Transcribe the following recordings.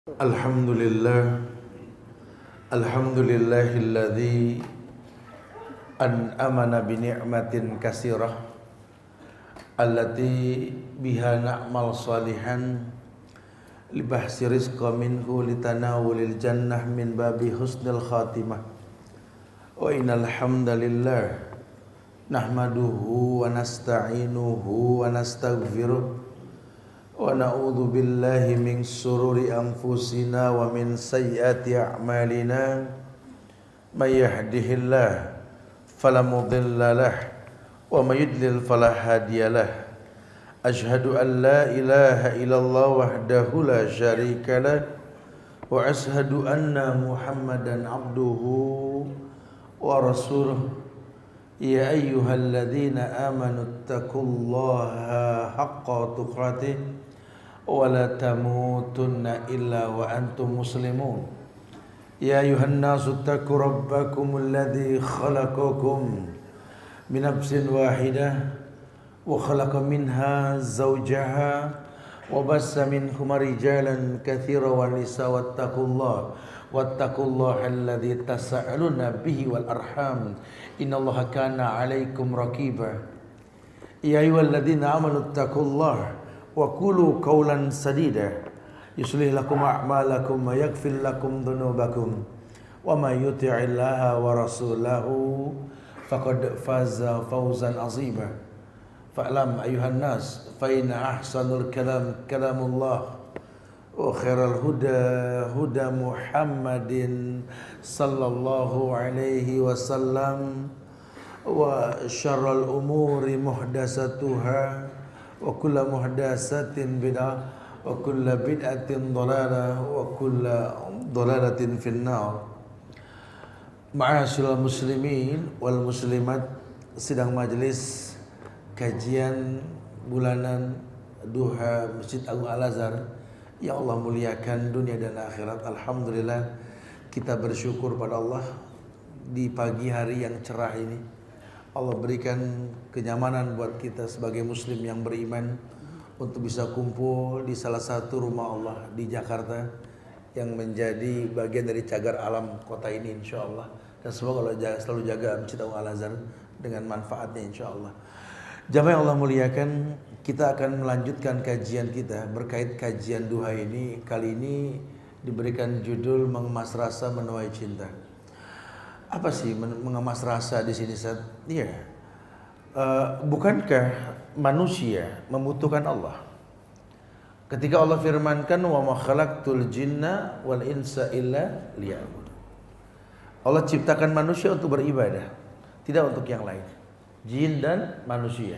Alhamdulillah, alhamdulillahilladzi an'amana bi ni'matin katsirah allati biha na'mal salihan li bahsi rizqa minhu litanawulil jannah min babi husnil khatimah. Wa innal hamdalillah nahmaduhu wa nasta'inuhu wa nastaghfiruh wa na'udzu billahi min sururi anfusina wa min sayyiati a'malina may yahdihillahu fala mudilla lahu wa may yudlil fala hadiya lahu. Asyhadu an la ilaha illallah wahdahu la syarika lahu wa asyhadu anna Muhammadan abduhu wa rasuluh. Ya ayyuhalladzina amanu taqullaha haqqa tuqatih wa la tamutunna illa wa antum muslimun. Ya ayuhan nasu taqu rabbakumul ladzi khalaqakum min nafsin wahidah wa khalaqa minha zawjaha wa bassa minhuma rijalan katsiran wa nisaa wattaqullaha alladzi tasaaluna bihi wal arham innallaha kana 'alaikum raqiba. Ya ayyuhalladzina amanu taqullaha wa qulu qawlan sadida yuslih lakum a'malakum wa yaghfir lakum dhunubakum wa may yuti'illaha wa rasulahu faqad faza fawzan 'azima. Fa'lam ayuhan nas fa inna ahsanul kalam kalamullah wa khairal huda huda Muhammadin sallallahu alaihi wasallam wa syarrul umuri muhdatsatuha wa kullu muhdatsatin bid'ah wa kullu bid'atin dhalalah wa kullu dhalalatin finnar. Ma'asyiral muslimin wal muslimat, sidang majelis kajian bulanan duha Masjid Agung Al-Azhar yang Allah muliakan dunia dan akhirat. Alhamdulillah, kita bersyukur pada Allah di pagi hari yang cerah ini Allah berikan kenyamanan buat kita sebagai muslim yang beriman untuk bisa kumpul di salah satu rumah Allah di Jakarta yang menjadi bagian dari cagar alam kota ini insyaallah. Dan semoga Allah selalu jaga Masjid Agung Al-Azhar dengan manfaatnya insyaallah. Jamaah yang Allah muliakan, kita akan melanjutkan kajian kita berkait kajian duha ini. Kali ini diberikan judul mengemas rasa menuai cinta. Apa sih mengemas rasa di sini, Ustaz? Iya. Bukankah manusia membutuhkan Allah? Ketika Allah firmankan wa ma khalaqtul jinna wal insa illa liya'budun. Allah ciptakan manusia untuk beribadah, tidak untuk yang lain. Jin dan manusia.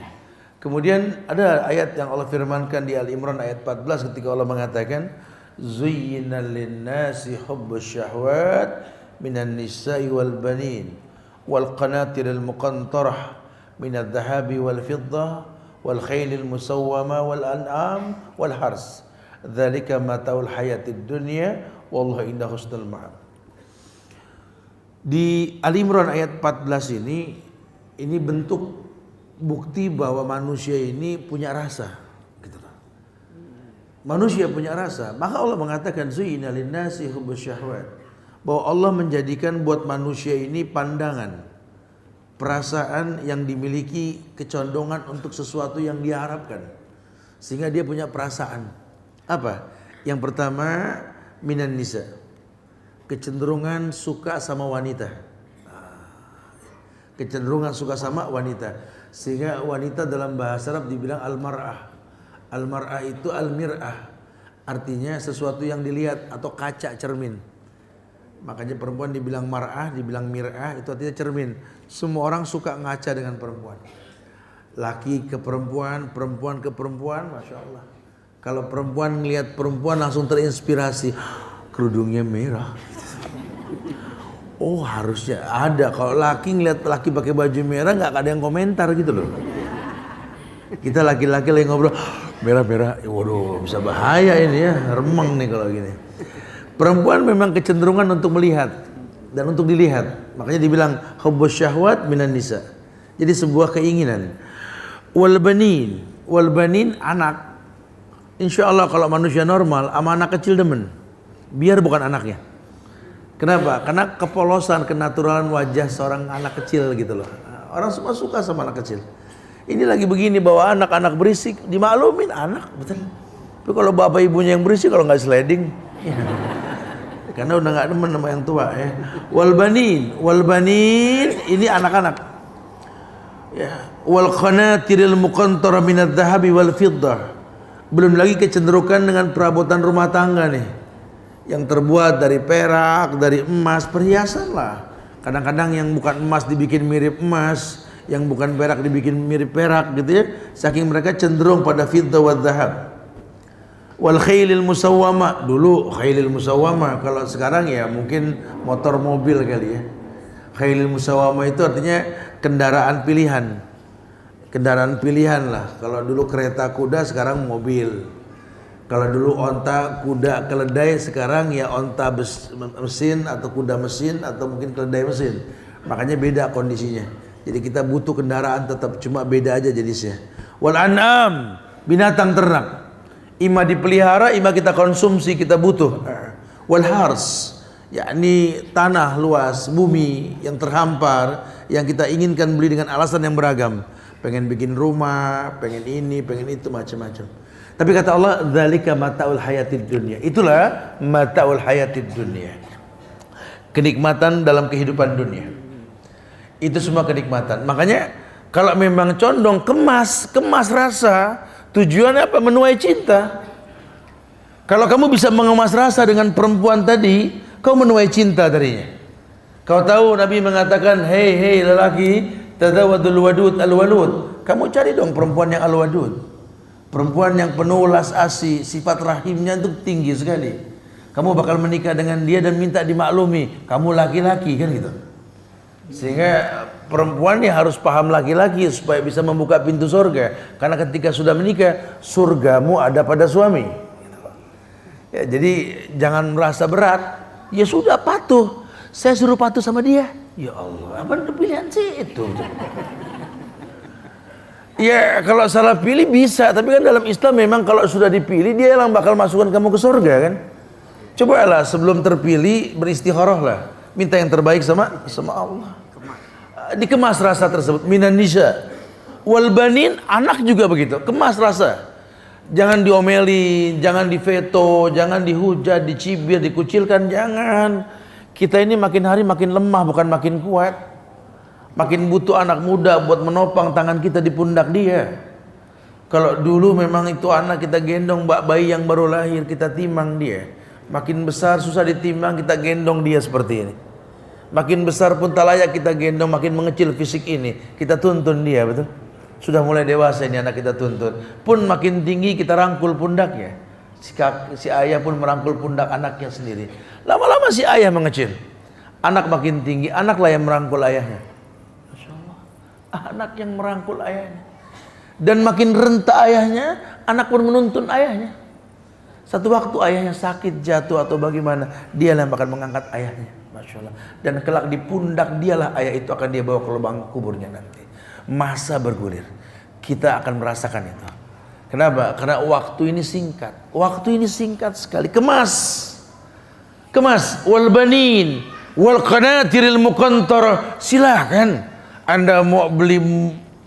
Kemudian ada ayat yang Allah firmankan di Al-Imran ayat 14 ketika Allah mengatakan zuyyina lin-nasi hubbus syahwat minan nisa'i wal banin wal qanatiril muqantarah minadh dhahabi wal fiddah wal khailil musawwama wal an'am wal hars dzalika mataul hayatid dunya wallahu indahu husnul ma'ab. Di Al-Imran ayat 14 ini bentuk bukti bahwa manusia ini punya rasa, gitu. Manusia punya rasa. Maka Allah mengatakan zuyyina lin-nasi hubbus syahwat, bahwa Allah menjadikan buat manusia ini pandangan, perasaan yang dimiliki kecondongan untuk sesuatu yang dia harapkan, sehingga dia punya perasaan. Apa? Yang pertama, minan nisa, kecenderungan suka sama wanita. Kecenderungan suka sama wanita, sehingga wanita dalam bahasa Arab dibilang al-mar'ah. Al-mar'ah itu al-mir'ah, artinya sesuatu yang dilihat atau kaca cermin. Makanya perempuan dibilang mar'ah, dibilang mir'ah, itu artinya cermin. Semua orang suka ngaca dengan perempuan. Laki ke perempuan, perempuan ke perempuan, Masya Allah. Kalau perempuan ngelihat perempuan langsung terinspirasi, kerudungnya merah. Oh harusnya ada. Kalau laki ngeliat laki pakai baju merah nggak ada yang komentar gitu loh. Kita laki-laki lagi ngobrol merah-merah, waduh bisa bahaya ini ya, remeng nih kalau gini. Perempuan memang kecenderungan untuk melihat dan untuk dilihat. Makanya dibilang hubbus syahwat minan nisa. Jadi sebuah keinginan. Wal banin anak. Insya Allah kalau manusia normal sama anak kecil demen. biar bukan anaknya. Kenapa? Karena kepolosan, kenaturalan wajah seorang anak kecil gitu loh. Orang semua suka sama anak kecil. Ini lagi begini bawa anak berisik, dimaklumin anak, betul. Tapi kalau bapak ibunya yang berisik, kalau nggak sliding, ya. Karena udah nggak demen sama yang tua ya. Wal banin ini anak-anak. Ya. Wal qanatiril muqantara minadz dhahabi wal fiddah. Belum lagi kecenderukan dengan perabotan rumah tangga nih, yang terbuat dari perak, dari emas, perhiasan lah. Kadang-kadang yang bukan emas dibikin mirip emas, yang bukan perak dibikin mirip perak gitu ya. Saking mereka cenderung pada fiddah wa dhahab. Wal khailil musawwama, dulu khailil musawwama, kalau sekarang ya mungkin motor mobil kali ya. Khailil musawwama itu artinya kendaraan pilihan. Kendaraan pilihan lah. Kalau dulu kereta kuda, sekarang mobil. Kalau dulu onta, kuda, keledai, sekarang ya onta mesin atau kuda mesin atau mungkin keledai mesin. Makanya beda kondisinya. Jadi kita butuh kendaraan tetap, cuma beda aja jenisnya. Wal an'am, binatang ternak. Ima dipelihara, ima kita konsumsi, kita butuh. Wal hars, yakni tanah luas, bumi yang terhampar, yang kita inginkan beli dengan alasan yang beragam. Pengen bikin rumah, pengen ini, pengen itu, macam-macam. Tapi kata Allah, dzalika mataul hayatid dunya. Itulah mataul hayatid dunya. Kenikmatan dalam kehidupan dunia. Itu semua kenikmatan. Makanya kalau memang condong kemas rasa, tujuannya apa? Menuai cinta. Kalau kamu bisa mengemas rasa dengan perempuan tadi, kau menuai cinta darinya. Kau tahu Nabi mengatakan, hei lelaki, tadawadul wadud al-walud. Kamu cari dong perempuan yang al-wadud. Perempuan yang penuh ulas asih, sifat rahimnya itu tinggi sekali. Kamu bakal menikah dengan dia dan minta dimaklumi, kamu laki-laki kan gitu. Sehingga perempuan ini harus paham laki-laki supaya bisa membuka pintu surga. Karena ketika sudah menikah, surgamu ada pada suami. Ya, jadi jangan merasa berat. Ya sudah, patuh. Saya suruh patuh sama dia. Ya Allah, apa pilihan sih itu? Ya kalau salah pilih bisa, tapi kan dalam Islam memang kalau sudah dipilih dia yang bakal masukkan kamu ke surga kan. Cobalah sebelum terpilih beristikharah lah, minta yang terbaik sama Allah. Dikemas rasa tersebut. Minan nisa wal banin, anak juga begitu, kemas rasa. Jangan diomeli, jangan diveto, jangan dihujat, dicibir, dikucilkan, jangan. Kita ini makin hari makin lemah, bukan makin kuat. Makin butuh anak muda buat menopang tangan kita di pundak dia. Kalau dulu memang itu anak kita gendong, bayi yang baru lahir kita timang dia. Makin besar susah ditimang, kita gendong dia seperti ini. Makin besar pun tak layak kita gendong, makin mengecil fisik ini, kita tuntun dia, betul? Sudah mulai dewasa ini anak kita tuntun. Pun makin tinggi kita rangkul pundaknya. Si ayah pun merangkul pundak anaknya sendiri. Lama-lama si ayah mengecil. Anak makin tinggi, anaklah yang merangkul ayahnya. Masya Allah. Anak yang merangkul ayahnya. Dan makin renta ayahnya, anak pun menuntun ayahnya. Satu waktu ayahnya sakit, jatuh atau bagaimana, dialah yang akan mengangkat ayahnya. Masya Allah. Dan kelak di pundak dialah ayah itu akan dia bawa ke lubang kuburnya nanti. Masa bergulir. Kita akan merasakan itu. Kenapa? Karena waktu ini singkat. Waktu ini singkat sekali. Kemas. Wal banin wal qanatiril muqantara. Silakan Anda mau beli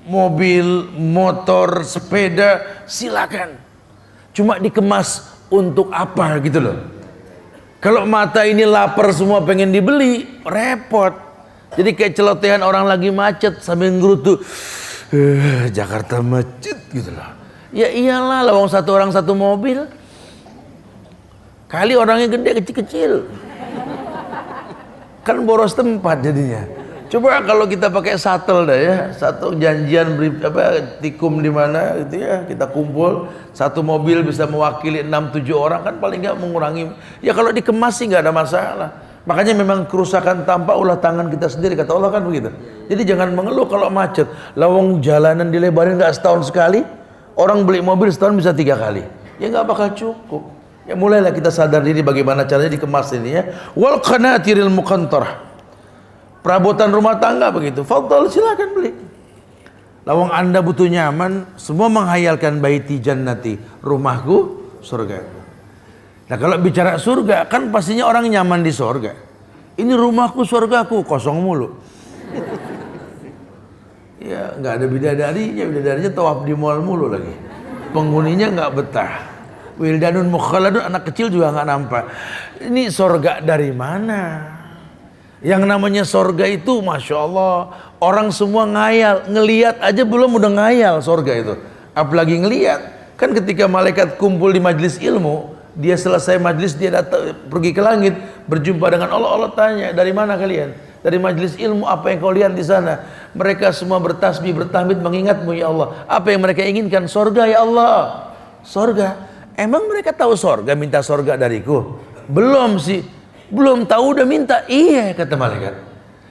mobil, motor, sepeda, silakan. Cuma dikemas untuk apa gitu loh. Kalau mata ini lapar semua pengen dibeli, repot. Jadi kayak celotehan orang lagi macet sambil ngerutu. Jakarta macet gitu loh. Ya iyalah, lawang satu orang satu mobil. Kali orangnya gede kecil-kecil. Kan boros tempat jadinya. Coba kalau kita pakai shuttle dah ya, satu janjian beri tikum di mana gitu ya, kita kumpul satu mobil bisa mewakili 6-7 orang kan paling nggak mengurangi. Ya kalau dikemas sih nggak ada masalah. Makanya memang kerusakan tanpa ulah tangan kita sendiri, kata Allah kan begitu. Jadi jangan mengeluh kalau macet. Lawang jalanan dilebarin nggak setahun sekali, orang beli mobil setahun bisa 3 kali. Ya nggak bakal cukup. Ya mulailah kita sadar diri bagaimana caranya dikemas ini ya. Wal qanatiril muqantarah. Perabotan rumah tangga begitu. Fadhal, silakan beli. Lawang Anda butuh nyaman, semua menghayalkan baiti jannati, rumahku surgaku. Nah kalau bicara surga kan pastinya orang nyaman di surga. Ini rumahku, surgaku, kosong mulu. Ya nggak ada bidadarinya tawaf di mall mulu lagi. Penghuninya nggak betah. Wildanun mukhaladun, anak kecil juga nggak nampak. Ini surga dari mana? Yang namanya surga itu, masya Allah, orang semua ngayal, ngelihat aja belum udah ngayal surga itu. Apalagi ngelihat. Kan ketika malaikat kumpul di majlis ilmu, dia selesai majlis, dia datang pergi ke langit, berjumpa dengan Allah. Allah tanya, dari mana kalian? Dari majlis ilmu. Apa yang kau lihat di sana? Mereka semua bertasbih, bertahmid, mengingatmu ya Allah. Apa yang mereka inginkan? Sorga ya Allah. Sorga. Emang mereka tahu sorga, minta sorga dariku? Belum sih. Belum tahu udah minta. Iya kata malaikat.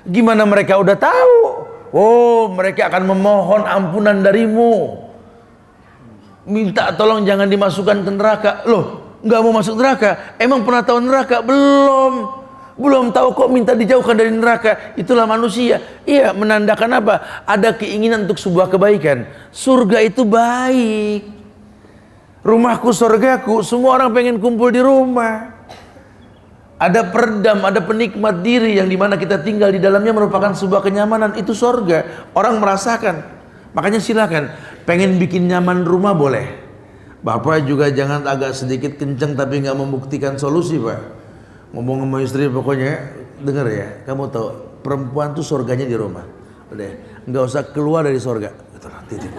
Gimana mereka udah tahu? Oh, mereka akan memohon ampunan darimu. Minta tolong jangan dimasukkan ke neraka. Loh, nggak mau masuk neraka? Emang pernah tahu neraka? Belum tahu kok minta dijauhkan dari neraka. Itulah manusia. Iya, menandakan apa? Ada keinginan untuk sebuah kebaikan. Surga itu baik. Rumahku surgaku, semua orang pengen kumpul di rumah. Ada peredam, ada penikmat diri yang dimana kita tinggal di dalamnya merupakan sebuah kenyamanan. Itu surga. Orang merasakan. Makanya silakan. Pengen bikin nyaman rumah boleh. Bapak juga jangan agak sedikit kenceng tapi nggak membuktikan solusi, Pak. Ngomong sama istri pokoknya, denger ya, kamu tahu perempuan tuh surganya di rumah. Udah, nggak usah keluar dari surga. Itulah titip.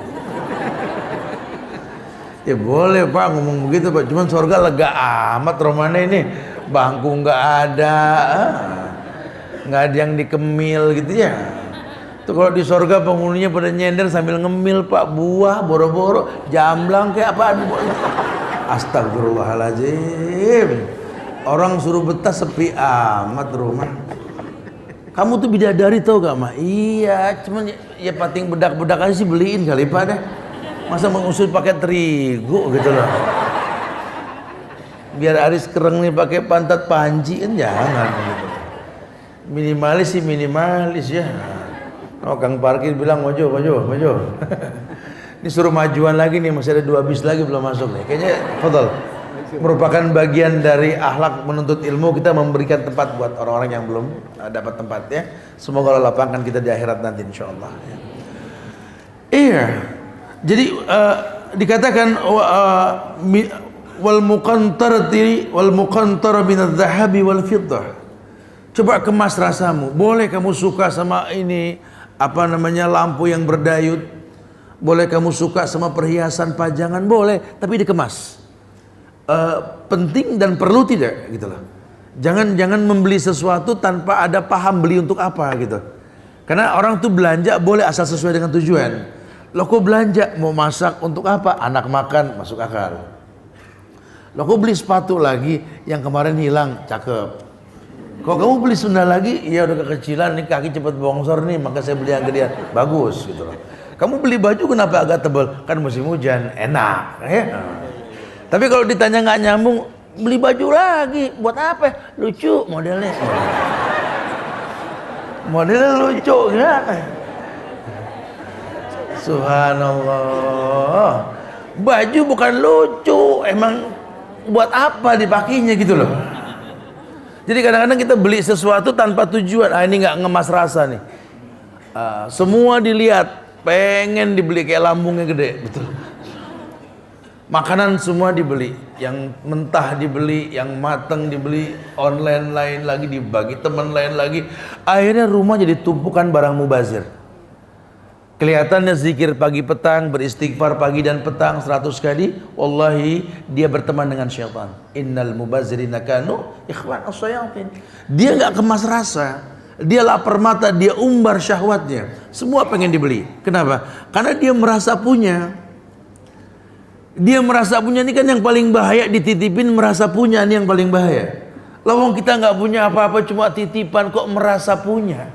Ya boleh Pak ngomong begitu Pak, cuman surga lega amat romana ini, bangku nggak ada, nggak ada yang dikemil gitu ya. Tuh kalau di surga penghuninya pada nyender sambil ngemil Pak, buah boro-boro, jamblang kayak apaan. Astagfirullahaladzim. Orang suruh betah sepi amat rumah. Kamu tuh bidadari tau gak mah? Iya, cuman ya pating bedak-bedak aja sih beliin kali Pak deh. Masa mengusul pakai terigu gitu loh. Biar Aris kereng nih pakai pantat panci kan jangan gitu. Minimalis sih minimalis ya. Oh Kang parkir bilang maju. Ini suruh majuan lagi nih, masih ada 2 bis lagi belum masuk nih. Kayaknya fadhal. Merupakan bagian dari akhlak menuntut ilmu, kita memberikan tempat buat orang-orang yang belum dapat tempat ya. Semoga Allah lapangkan kita di akhirat nanti insyaallah. Iya. Jadi dikatakan wal muqantara min adz-dzahabi wal fiddah. Coba kemas rasamu. Boleh kamu suka sama ini apa namanya lampu yang berdayut. Boleh kamu suka sama perhiasan pajangan, boleh, tapi dikemas. Penting dan perlu tidak gitu loh. Jangan membeli sesuatu tanpa ada paham beli untuk apa gitu. Karena orang tuh belanja boleh asal sesuai dengan tujuan. Loh kok belanja mau masak untuk apa? Anak makan masuk akal. Loh kok beli sepatu lagi yang kemarin hilang, cakep. Kok kamu beli sendal lagi? Iya udah kekecilan nih, kaki cepet bongsor nih, maka saya beli yang gedean. Bagus gitu loh. Kamu beli baju kenapa agak tebal? Kan musim hujan, enak ya. Tapi kalau ditanya nggak nyambung, beli baju lagi buat apa? Lucu modelnya. Modelnya lucu ya. Subhanallah. Baju bukan lucu, emang buat apa dipakainya gitu loh. Jadi kadang-kadang kita beli sesuatu tanpa tujuan. Ini nggak ngemas rasa nih. Semua dilihat, pengen dibeli kayak lambungnya gede, betul. Makanan semua dibeli, yang mentah dibeli, yang mateng dibeli, online lain lagi dibagi teman lain lagi. Akhirnya rumah jadi tumpukan barang mubazir. Kelihatannya zikir pagi petang, beristighfar pagi dan petang 100 kali, wallahi dia berteman dengan syaitan. Innal mubazirina kanu ikhwan as-syayatin. Dia nggak kemas rasa, dia lapar mata, dia umbar syahwatnya. Semua pengen dibeli. Kenapa? Karena dia merasa punya. Dia merasa punya, ini kan yang paling bahaya, dititipin merasa punya, ini yang paling bahaya. Lawang kita nggak punya apa-apa, cuma titipan kok merasa punya.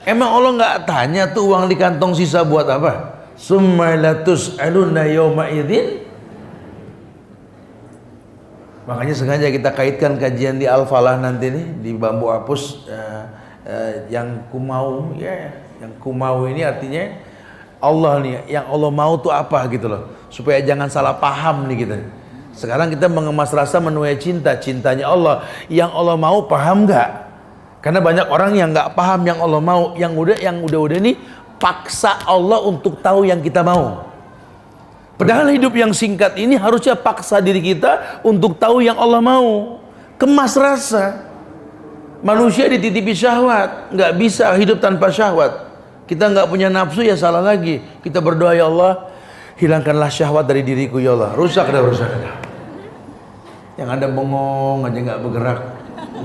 Emang Allah nggak tanya tuh uang di kantong sisa buat apa? Summa latus'aluna yawma idzin. Makanya sengaja kita kaitkan kajian di Al-Falah nanti nih di Bambu Apus yang kumau ya, yang kumau ini artinya Allah nih, yang Allah mau tuh apa gitu loh, supaya jangan salah paham nih kita. Sekarang kita mengemas rasa menuai cinta, cintanya Allah. Yang Allah mau paham nggak? Karena banyak orang yang nggak paham yang Allah mau. Yang udah ini paksa Allah untuk tahu yang kita mau. Padahal hidup yang singkat ini harusnya paksa diri kita untuk tahu yang Allah mau. Kemas rasa. Manusia dititipi syahwat, nggak bisa hidup tanpa syahwat. Kita nggak punya nafsu ya salah lagi. Kita berdoa, ya Allah, hilangkanlah syahwat dari diriku ya Allah. Rusak dah. Yang ada bengong aja, nggak bergerak,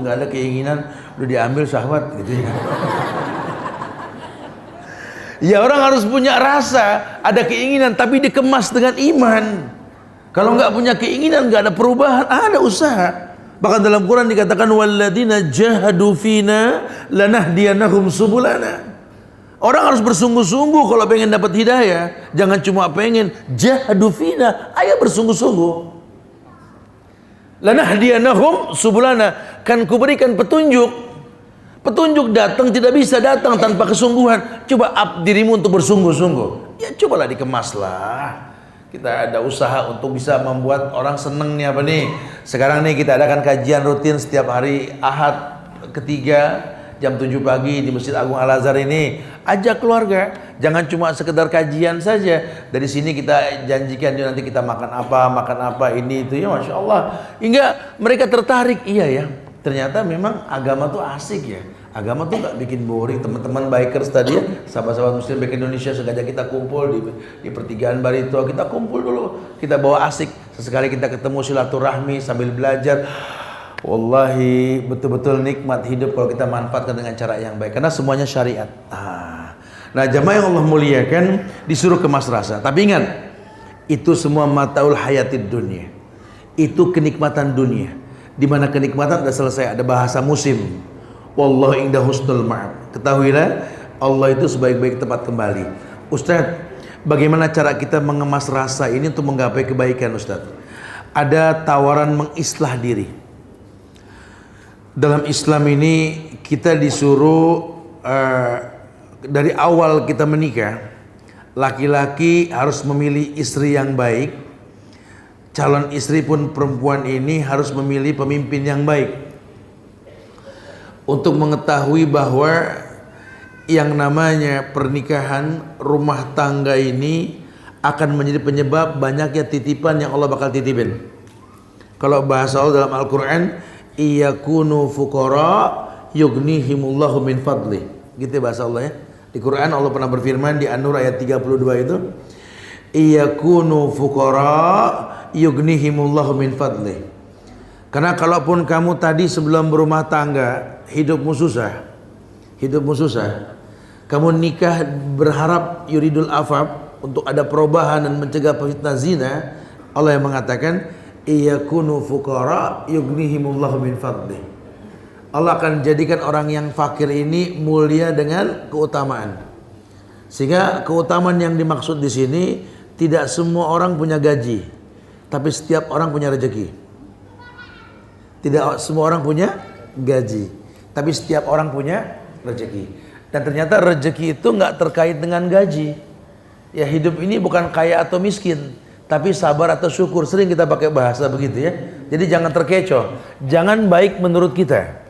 nggak ada keinginan, udah diambil syahwat gitu ya. Ya orang harus punya rasa, ada keinginan tapi dikemas dengan iman. Kalau nggak punya keinginan, nggak ada perubahan, ada usaha. Bahkan dalam Quran dikatakan walladzina jahadu fina lanahdiyanahum subulana. Orang harus bersungguh-sungguh kalau pengen dapat hidayah. Jangan cuma pengen, jahadu fina, ayo bersungguh-sungguh. Lanahdiyanahum subulana, kan kuberikan petunjuk. Petunjuk datang tidak bisa datang tanpa kesungguhan. Coba dirimu untuk bersungguh-sungguh. Ya cobalah dikemaslah. Kita ada usaha untuk bisa membuat orang seneng nih apa nih. Sekarang nih kita adakan kajian rutin setiap hari Ahad ketiga jam 7 pagi di Masjid Agung Al-Azhar ini. Ajak keluarga, jangan cuma sekedar kajian saja. Dari sini kita janjikan nanti kita makan apa ini itu ya, Masya Allah. Hingga mereka tertarik, iya ya, ternyata memang agama tuh asik ya. Agama tuh gak bikin boring. Teman-teman bikers tadi ya, sahabat-sahabat muslim baik Indonesia, sengaja kita kumpul di pertigaan Barito. Kita kumpul dulu, kita bawa asik. Sesekali kita ketemu silaturahmi sambil belajar. Wallahi betul-betul nikmat hidup kalau kita manfaatkan dengan cara yang baik. Karena semuanya syariat. Nah jamaah yang Allah muliakan, disuruh kemas rasa. Tapi ingat, itu semua mataul hayatid dunia. Itu kenikmatan dunia. Dimana kenikmatan sudah selesai, ada bahasa musim. Wallahu inda husnul ma'ab. Ketahuilah Allah itu sebaik-baik tempat kembali. Ustadz, bagaimana cara kita mengemas rasa ini untuk menggapai kebaikan, Ustadz? Ada tawaran mengislah diri. Dalam Islam ini kita disuruh dari awal kita menikah, laki-laki harus memilih istri yang baik. Calon istri pun perempuan ini harus memilih pemimpin yang baik. Untuk mengetahui bahwa yang namanya pernikahan, rumah tangga ini akan menjadi penyebab banyaknya titipan yang Allah bakal titipin. Kalau bahasa Allah dalam Al-Quran, iyakunu fuqara yughnihimullahu min fadli. Gitu bahasa Allah ya. Di Quran Allah pernah berfirman di An-Nur ayat 32 itu, iyakunu fuqara yughnihimullahu min fadli. Karena kalaupun kamu tadi sebelum berumah tangga hidupmu susah, kamu nikah berharap yuridul afaf untuk ada perubahan dan mencegah fitnah zina, Allah yang mengatakan iyakunu fuqara yughnihimullahu min fadli. Allah akan jadikan orang yang fakir ini mulia dengan keutamaan. Sehingga keutamaan yang dimaksud di sini, tidak semua orang punya gaji, tapi setiap orang punya rezeki. Tidak semua orang punya gaji, tapi setiap orang punya rezeki. Dan ternyata rezeki itu nggak terkait dengan gaji. Ya hidup ini bukan kaya atau miskin, tapi sabar atau syukur. Sering kita pakai bahasa begitu ya. Jadi jangan terkecoh. Jangan baik menurut kita,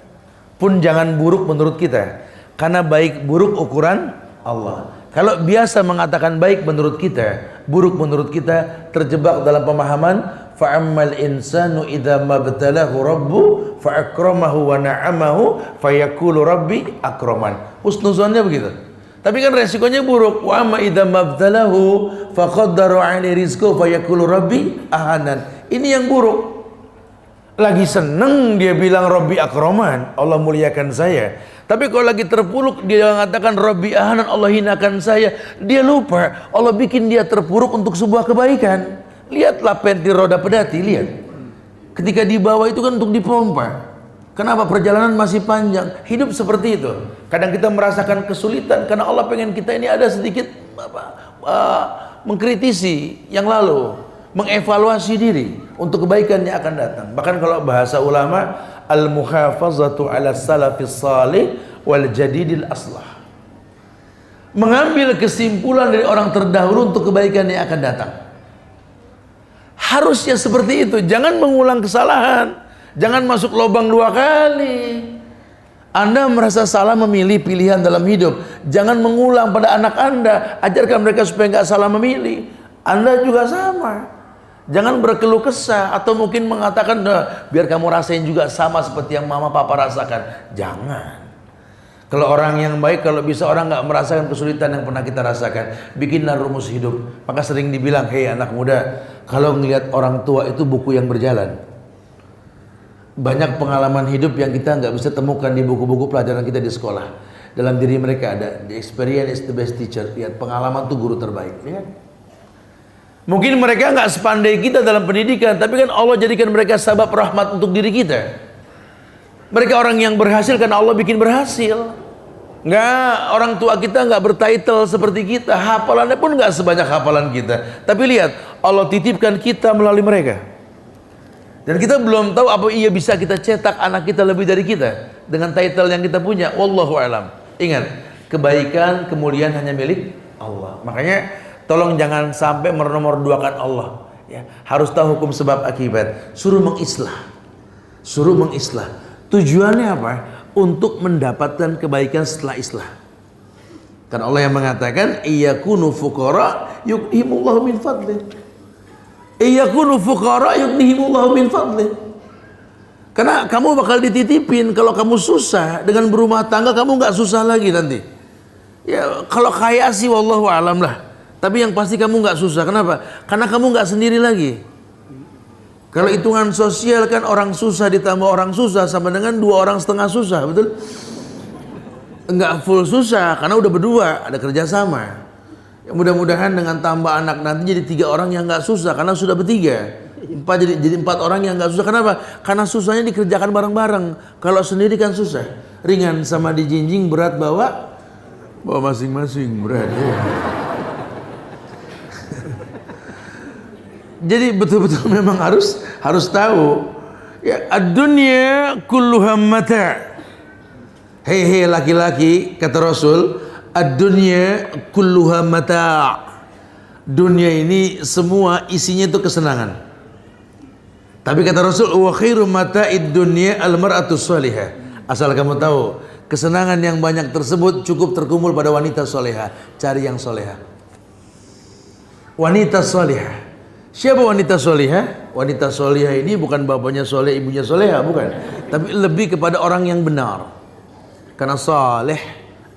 pun jangan buruk menurut kita. Karena baik buruk ukuran Allah. Kalau biasa mengatakan baik menurut kita, buruk menurut kita, terjebak dalam pemahaman fa'ammal insanu idza mabtalahu rabbu fa'akramahu wa na'amahu fayaqulu rabbi akraman. Husnuzonnya begitu. Tapi kan resikonya buruk. Wa amma idza mabtalahu faqaddara 'alaihi rizqahu fayaqulu rabbi ahanan. Ini yang buruk. Lagi seneng dia bilang rabbi akraman, Allah muliakan saya. Tapi kalau lagi terpuruk dia mengatakan rabbi ahanan, Allah hinakan saya. Dia lupa Allah bikin dia terpuruk untuk sebuah kebaikan. Lihatlah penti roda pedati, lihat. Ketika dibawa itu kan untuk dipompa. Kenapa? Perjalanan masih panjang. Hidup seperti itu. Kadang kita merasakan kesulitan karena Allah pengen kita ini ada sedikit mengkritisi yang lalu, mengevaluasi diri untuk kebaikan yang akan datang. Bahkan kalau bahasa ulama, al-muhafazatu ala salafis salih wal jadidil aslah. Mengambil kesimpulan dari orang terdahulu untuk kebaikan yang akan datang. Harusnya seperti itu. Jangan mengulang kesalahan. Jangan masuk lubang 2 kali. Anda merasa salah memilih pilihan dalam hidup, jangan mengulang pada anak Anda. Ajarkan mereka supaya nggak salah memilih. Anda juga sama. Jangan berkeluh kesah atau mungkin mengatakan, nah, biar kamu rasain juga sama seperti yang mama papa rasakan. Jangan. Kalau orang yang baik, kalau bisa orang nggak merasakan kesulitan yang pernah kita rasakan, bikinlah rumus hidup. Maka sering dibilang, hei anak muda, kalau ngelihat orang tua itu buku yang berjalan. Banyak pengalaman hidup yang kita nggak bisa temukan di buku-buku pelajaran kita di sekolah. Dalam diri mereka ada, the experience is the best teacher. Lihat, pengalaman tuh guru terbaik. Lihat. Mungkin mereka nggak sepandai kita dalam pendidikan, tapi kan Allah jadikan mereka sabab rahmat untuk diri kita. Mereka orang yang berhasil karena Allah bikin berhasil. Nggak, orang tua kita nggak bertitle seperti kita, hafalannya pun nggak sebanyak hafalan kita. Tapi lihat, Allah titipkan kita melalui mereka. Dan kita belum tahu apa ia bisa kita cetak anak kita lebih dari kita dengan title yang kita punya. Wallahu alam. Ingat, kebaikan, kemuliaan hanya milik Allah. Makanya tolong jangan sampai menomor-duakan Allah. Ya, harus tahu hukum sebab akibat. Suruh mengislah. Suruh mengislah. Tujuannya apa? Untuk mendapatkan kebaikan setelah islah. Karena Allah yang mengatakan, iyakunu fuqara yughnihimullahu min fadlih. Iyakunu fuqara yughnihimullahu min fadlih. Karena kamu bakal dititipin. Kalau kamu susah dengan berumah tangga, kamu nggak susah lagi nanti. Ya kalau kaya sih wallahu alam lah. Tapi yang pasti kamu nggak susah. Kenapa? Karena kamu nggak sendiri lagi. Kalau hitungan sosial kan orang susah ditambah orang susah sama dengan 2 orang setengah susah, betul? Enggak full susah karena udah berdua, ada kerjasama. Ya, mudah-mudahan dengan tambah anak nanti jadi 3 orang yang nggak susah karena sudah bertiga. 4 jadi 4 orang yang nggak susah. Kenapa? Karena susahnya dikerjakan bareng-bareng. Kalau sendiri kan susah, ringan sama dijinjing, berat bawa masing-masing berat. Ya. Jadi betul-betul memang harus tahu. Ya, ad-dunya kulluha mata'. Hei laki-laki, kata Rasul, ad-dunya kulluha mata'. Dunia ini semua isinya itu kesenangan. Tapi kata Rasul, wa khairu mata'id dunya al-mar'atu shalihah. Asal kamu tahu, kesenangan yang banyak tersebut cukup terkumpul pada wanita solehah. Cari yang solehah. Wanita solehah. Siapa wanita solehah? Wanita solehah ini bukan bapaknya soleh, ibunya solehah, bukan. Tapi lebih kepada orang yang benar. Karena soleh,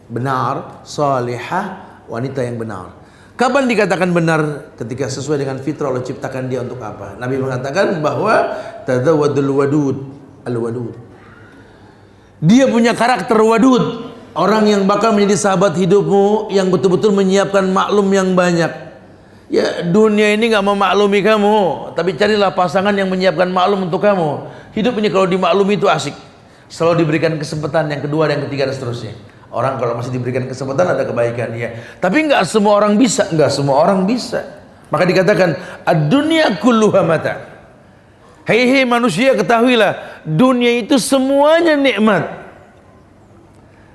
benar, solehah, wanita yang benar. Kapan dikatakan benar? Ketika sesuai dengan fitrah Allah ciptakan dia untuk apa? Nabi mengatakan bahwa tadawwadul wadud, al-wadud. Dia punya karakter wadud. Orang yang bakal menjadi sahabat hidupmu, yang betul-betul menyiapkan maklum yang banyak. Ya, dunia ini nggak memaklumi kamu, tapi carilah pasangan yang menyiapkan maklum untuk kamu. Hidup ini kalau dimaklumi itu asik. Selalu diberikan kesempatan yang kedua, yang ketiga dan seterusnya. Orang kalau masih diberikan kesempatan ada kebaikan ya. Tapi nggak semua orang bisa, nggak semua orang bisa. Maka dikatakan ad-dunya kulluha mata'. Hei manusia, ketahuilah dunia itu semuanya nikmat.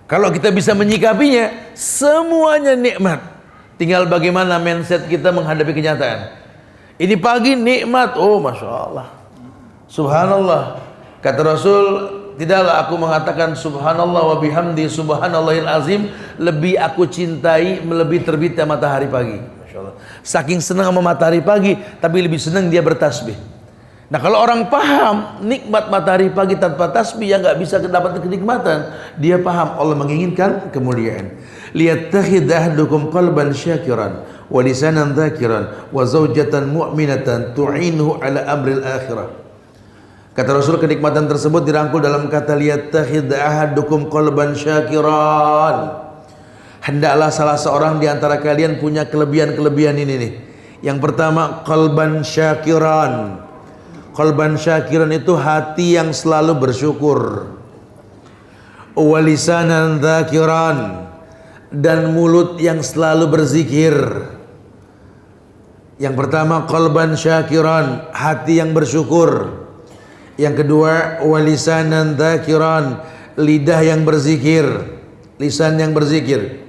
Kalau kita bisa menyikapinya, semuanya nikmat. Tinggal bagaimana mindset kita menghadapi kenyataan. Ini pagi nikmat, oh masya Allah, subhanallah. Kata Rasul, tidaklah aku mengatakan subhanallah wa bihamdi subhanallahil azim lebih aku cintai melebihi terbitnya matahari pagi. Masya Allah. Saking senang sama matahari pagi, tapi lebih senang dia bertasbih. Nah kalau orang paham nikmat matahari pagi tanpa tasbih, yang nggak bisa dapat kenikmatan, dia paham Allah menginginkan kemuliaan. Liyattakhidh ahdukum qalban syakiran wa lisanan dzakiran wa zaujatan mu'minatan tu'inhu ala amril akhirah. Kata Rasul, kenikmatan tersebut dirangkul dalam kata liyattakhidh ahadukum qalban syakiran. Hendaklah salah seorang di antara kalian punya kelebihan-kelebihan ini nih. Yang pertama, qalban syakiran. Qalban syakiran itu hati yang selalu bersyukur. Wa lisanan dzakiran, dan mulut yang selalu berzikir. Yang pertama qalban syakiran, hati yang bersyukur. Yang kedua walisanan dzakiran, lidah yang berzikir, lisan yang berzikir.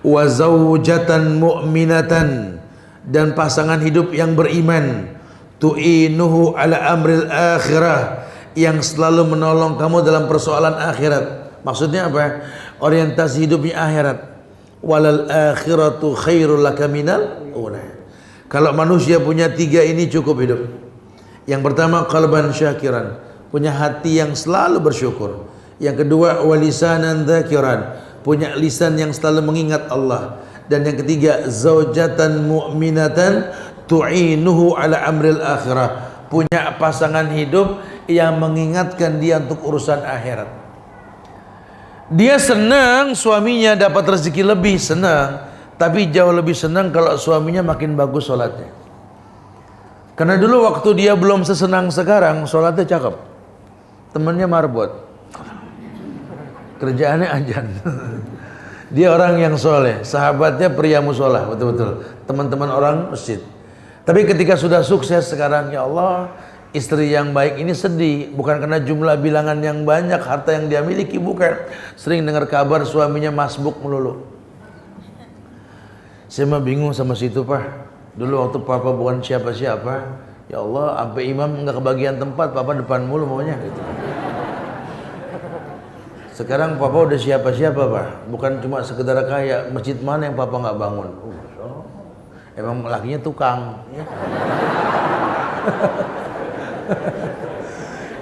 Wa zaujatan mu'minatan, dan pasangan hidup yang beriman. tu'inuhu ala amril akhirah, yang selalu menolong kamu dalam persoalan akhirat. Maksudnya apa? Orientasi hidupnya akhirat. Walal akhiratu khairul laka minal ula. Kalau manusia punya tiga ini cukup hidup. Yang pertama qalban syakiran, punya hati yang selalu bersyukur. Yang kedua walisanan dzakiran, punya lisan yang selalu mengingat Allah. Dan yang ketiga zaujatan mu'minatan tu'inuhu ala amril akhirah, punya pasangan hidup yang mengingatkan dia untuk urusan akhirat. Dia senang suaminya dapat rezeki lebih, senang, tapi jauh lebih senang kalau suaminya makin bagus sholatnya. Karena dulu waktu dia belum sesenang sekarang, sholatnya cakep, temannya marbot, kerjaannya ajan. Dia orang yang soleh, sahabatnya pria musola, betul-betul teman-teman orang masjid. Tapi ketika sudah sukses sekarang, ya Allah, istri yang baik ini sedih, bukan karena jumlah bilangan yang banyak, harta yang dia miliki, bukan. Sering dengar kabar suaminya masbuk melulu. Saya mah bingung sama situ, Pak. Dulu waktu papa bukan siapa-siapa, ya Allah, sampai imam nggak kebagian tempat, papa depan mulu maunya gitu. Sekarang papa udah siapa-siapa, Pak. Bukan cuma sekedar kaya, masjid mana yang papa nggak bangun. Emang lakinya tukang, ya.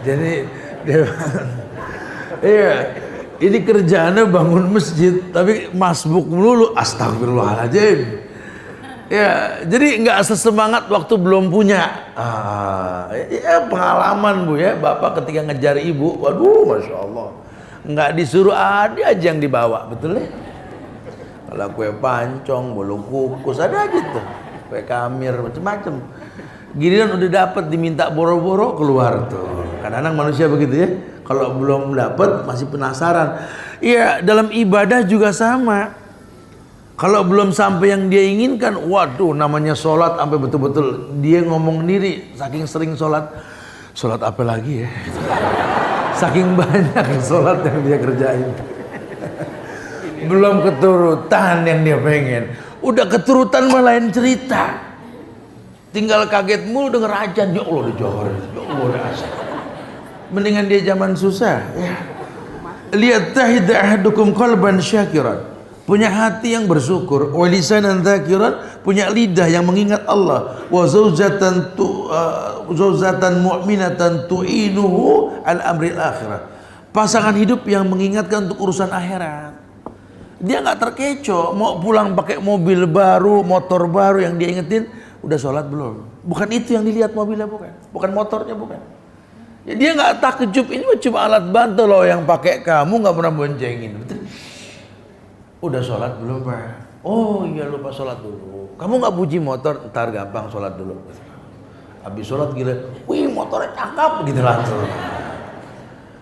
Jadi dia, iya, ini kerjaannya bangun masjid, tapi masbuk melulu, astagfirullahaladzim. Ya, jadi nggak sesemangat waktu belum punya. Ya pengalaman Bu ya, bapak ketika ngejar ibu, waduh, masya Allah, nggak disuruh ada aja yang dibawa, betul ya? Kalau kue pancong, bolu kukus, ada gitu, kue kamir, macam-macam. Giliran udah dapat diminta boro-boro keluar tuh. Kadang-kadang manusia begitu ya. Kalau belum dapat masih penasaran. Iya, dalam ibadah juga sama. Kalau belum sampai yang dia inginkan, waduh, namanya sholat sampai betul-betul dia ngomong diri, saking sering sholat. Sholat apa lagi ya? Saking banyak sholat yang dia kerjain. Belum keturutan yang dia pengen, udah keturutan malah lain cerita. Tinggal kaget mulu denger ajan, ya Allah dijohor, ya Allah asal. Mendingan dia zaman susah ya. Lihat tahid ahadukum qalban syakiran, punya hati yang bersyukur, wa lisanan dzakiran, punya lidah yang mengingat Allah, wa zaujatan mu'minatan tu'inuhu al amril akhirah, pasangan hidup yang mengingatkan untuk urusan akhirat. Dia nggak terkecoh, mau pulang pakai mobil baru, motor baru, yang dia ingetin, udah sholat belum? Bukan itu yang dilihat mobilnya, bukan motornya, bukan. Ya, dia nggak takjub, ini cuma alat bantu loh yang pakai, kamu nggak pernah boncengin, betul? Udah sholat belum, Pak? Oh iya, lupa sholat dulu. Kamu nggak puji motor, ntar gampang sholat dulu. Habis sholat gila, wih motornya cakep gitu langsung.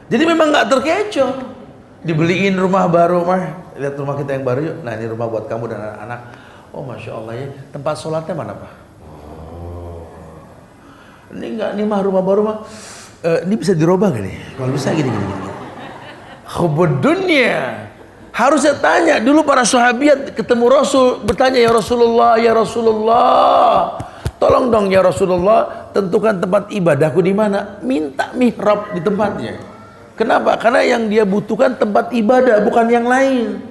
Jadi memang nggak terkecoh. Dibeliin rumah baru, mah lihat rumah kita yang baru yuk. Nah ini rumah buat kamu dan anak-anak. Oh masya Allah ya. Tempat sholatnya mana, Pak? Ini enggak, ini mah rumah baru mah. Ini bisa dirubah gak nih? Kalau bisa gini. Hubud dunia. Harusnya tanya dulu para sahabat ketemu Rasul, bertanya, ya Rasulullah, tolong dong ya Rasulullah, tentukan tempat ibadahku di mana. Minta mihrab di tempatnya. Kenapa? Karena yang dia butuhkan tempat ibadah, bukan yang lain.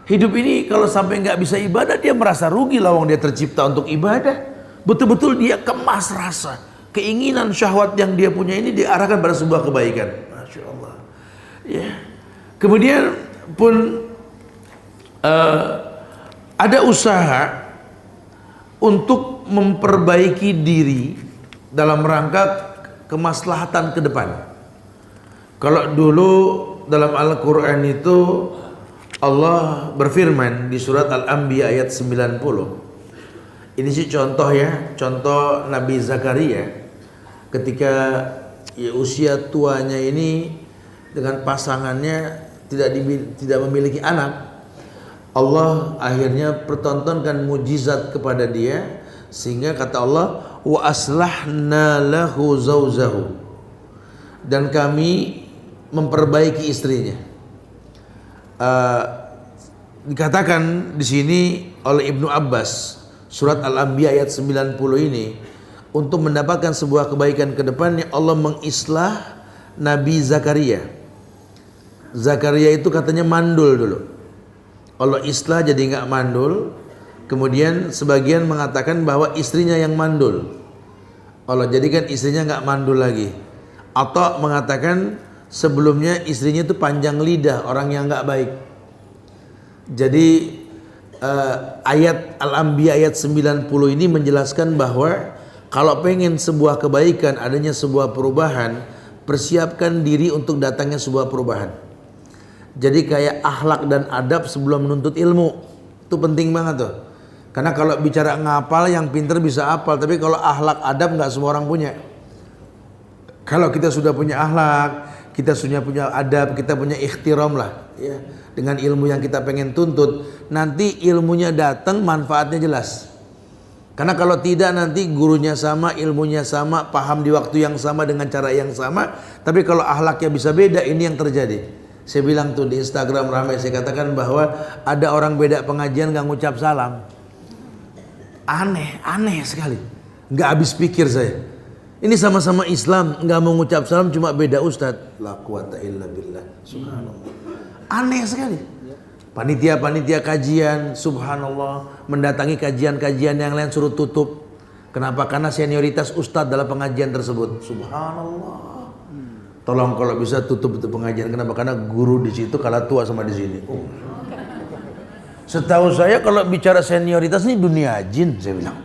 Hidup ini kalau sampai nggak bisa ibadah, dia merasa rugi. Lawang dia tercipta untuk ibadah. Betul-betul dia kemas rasa, keinginan, syahwat yang dia punya ini diarahkan pada sebuah kebaikan. Masya Allah. Ya. Kemudian pun ada usaha untuk memperbaiki diri dalam rangka kemaslahatan ke depan. Kalau dulu dalam Al-Quran itu Allah berfirman di surat Al-Anbiya ayat 90. Ini sih contoh ya, contoh Nabi Zakaria ketika ya, usia tuanya ini dengan pasangannya tidak memiliki anak. Allah akhirnya pertontonkan mujizat kepada dia, sehingga kata Allah, wa aslahna lahu zauzahu, dan kami memperbaiki istrinya. Dikatakan di sini oleh Ibnu Abbas, surat Al-Anbiya ayat 90 ini, untuk mendapatkan sebuah kebaikan ke depannya, Allah mengislah Nabi Zakaria. Zakaria itu katanya mandul dulu. Allah islah jadi nggak mandul. Kemudian sebagian mengatakan bahwa istrinya yang mandul. Allah jadikan istrinya nggak mandul lagi. Atau mengatakan sebelumnya istrinya itu panjang lidah, orang yang nggak baik. Jadi ayat Al-Anbiya ayat 90 ini menjelaskan bahwa kalau pengen sebuah kebaikan, adanya sebuah perubahan, persiapkan diri untuk datangnya sebuah perubahan. Jadi kayak akhlak dan adab sebelum menuntut ilmu, itu penting banget tuh. Karena kalau bicara ngapal, yang pinter bisa hafal, tapi kalau akhlak adab nggak semua orang punya. Kalau kita sudah punya akhlak, kita sudah punya adab, kita punya ikhtiram lah, ya, dengan ilmu yang kita pengen tuntut, nanti ilmunya datang, manfaatnya jelas. Karena kalau tidak nanti gurunya sama, ilmunya sama, paham di waktu yang sama dengan cara yang sama, tapi kalau akhlaknya bisa beda, ini yang terjadi. Saya bilang tuh di Instagram ramai, saya katakan bahwa ada orang beda pengajian gak ngucap salam. Aneh sekali. Gak habis pikir saya. Ini sama-sama Islam, gak mau ngucap salam, cuma beda ustadz. La quwata illa billah. Subhanallah. Aneh sekali. Panitia-panitia kajian, subhanallah, mendatangi kajian-kajian yang lain suruh tutup. Kenapa? Karena senioritas ustadz dalam pengajian tersebut. Subhanallah. Tolong kalau bisa tutup itu pengajian. Kenapa? Karena guru di situ kalah tua sama di sini. Setahu saya kalau bicara senioritas ini dunia jin, saya bilang.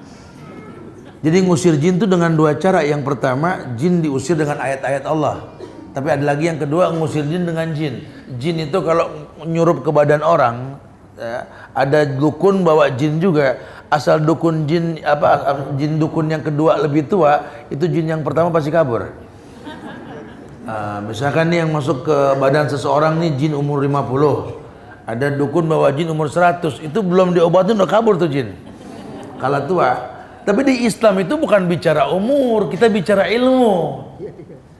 Jadi ngusir jin itu dengan dua cara. Yang pertama, jin diusir dengan ayat-ayat Allah. Tapi ada lagi yang kedua, ngusir jin dengan jin. Jin itu kalau nyurup ke badan orang, ya, ada dukun bawa jin juga. Asal dukun jin jin dukun yang kedua lebih tua, itu jin yang pertama pasti kabur. Misalkan nih yang masuk ke badan seseorang nih jin umur 50. Ada dukun bawa jin umur 100, itu belum diobatin udah kabur tuh jin. Kalah tua. Tapi di Islam itu bukan bicara umur, kita bicara ilmu.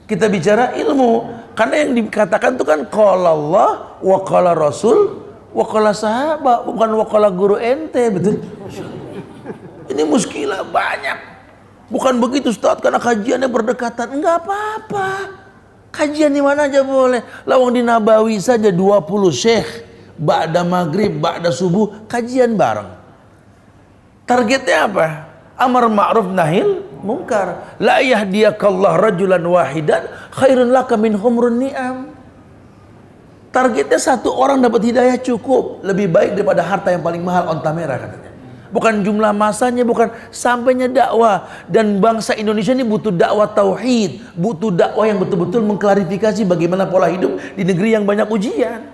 Kita bicara ilmu. Karena yang dikatakan itu kan qala Allah wa qala Rasul wa qala sahabat, bukan wa qala guru ente, betul? Ini muskilah banyak. Bukan begitu Ustaz, karena kajiannya berdekatan. Enggak apa-apa. Kajian di mana aja boleh. Lawang di Nabawi saja 20 syekh, ba'da maghrib, ba'da subuh, kajian bareng. Targetnya apa? Amar ma'ruf nahil mungkar. La yahdiyakallah rajulan wahidan khairun laka min humrun ni'am. Targetnya satu orang dapat hidayah cukup, lebih baik daripada harta yang paling mahal, onta merah katanya. Bukan jumlah masanya, bukan sampainya dakwah. Dan bangsa Indonesia ini butuh dakwah tauhid, butuh dakwah yang betul-betul mengklarifikasi bagaimana pola hidup di negeri yang banyak ujian.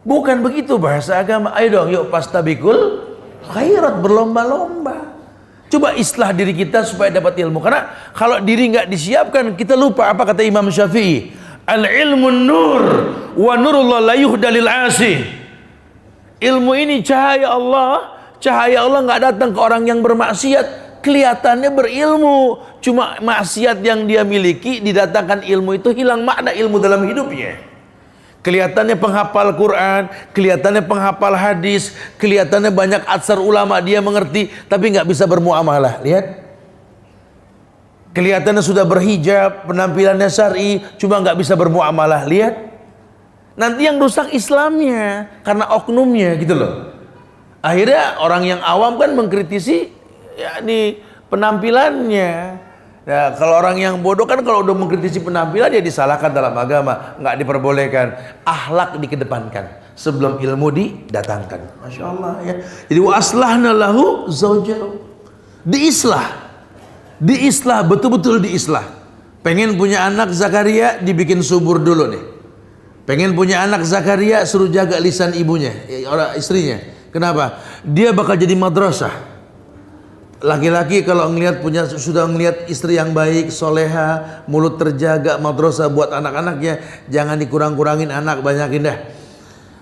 Bukan begitu bahasa agama. Ayo dong, yuk pastabikul khairat, berlomba-lomba. Coba islah diri kita supaya dapat ilmu. Karena kalau diri nggak disiapkan, kita lupa apa kata Imam Syafi'i. Al-ilmu nur wa nurullah la yuhdalil asih. Ilmu ini cahaya Allah. Cahaya Allah nggak datang ke orang yang bermaksiat. Kelihatannya berilmu, cuma maksiat yang dia miliki, didatangkan ilmu itu hilang makna ilmu dalam hidupnya. Kelihatannya penghafal Quran, kelihatannya penghafal hadis, kelihatannya banyak atsar ulama dia mengerti, tapi nggak bisa bermuamalah. Lihat, kelihatannya sudah berhijab, penampilannya syar'i, cuma nggak bisa bermuamalah. Lihat, nanti yang rusak Islamnya karena oknumnya gitu loh. Akhirnya orang yang awam kan mengkritisi yakni penampilannya. Nah, kalau orang yang bodoh kan kalau udah mengkritisi penampilan dia disalahkan dalam agama, nggak diperbolehkan. Akhlak dikedepankan sebelum ilmu didatangkan. Masya Allah ya. Jadi wa aslahna lahu zaujahu. Diislah, betul-betul diislah. Pengen punya anak Zakaria, dibikin subur dulu nih. Pengen punya anak Zakaria, suruh jaga lisan ibunya, orang istrinya. Kenapa? Dia bakal jadi madrasah. Laki-laki kalau sudah ngelihat istri yang baik, soleha, mulut terjaga, madrasah buat anak-anaknya, jangan dikurang-kurangin anak, banyakin dah.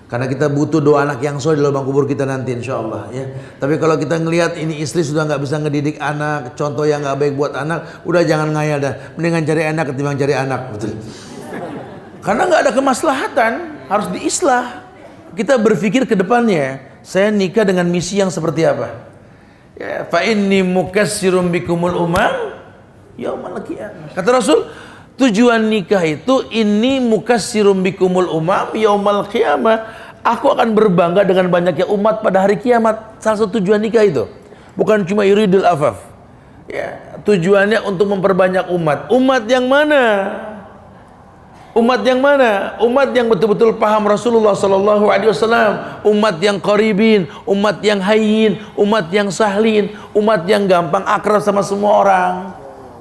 Karena kita butuh doa anak yang soleh di lubang kubur kita nanti, insya Allah ya. Tapi kalau kita ngelihat ini istri sudah nggak bisa ngedidik anak, contoh yang nggak baik buat anak, udah jangan ngayal dah. Mendingan cari anak ketimbang cari anak, betul. Karena nggak ada kemaslahatan, harus diislah. Kita berpikir ke depannya. Saya nikah dengan misi yang seperti apa? Ya, fa inni mukassirum bikumul umam yaumal qiyamah. Kata Rasul, tujuan nikah itu ini mukassirum bikumul umam yaumal qiyamah. Aku akan berbangga dengan banyaknya umat pada hari kiamat. Salah satu tujuan nikah itu. Bukan cuma yuridul afaf. Ya, tujuannya untuk memperbanyak umat. Umat yang mana? Umat yang mana? Umat yang betul-betul paham Rasulullah sallallahu alaihi wasallam, umat yang qaribin, umat yang hayyin, umat yang sahlin, umat yang gampang akrab sama semua orang.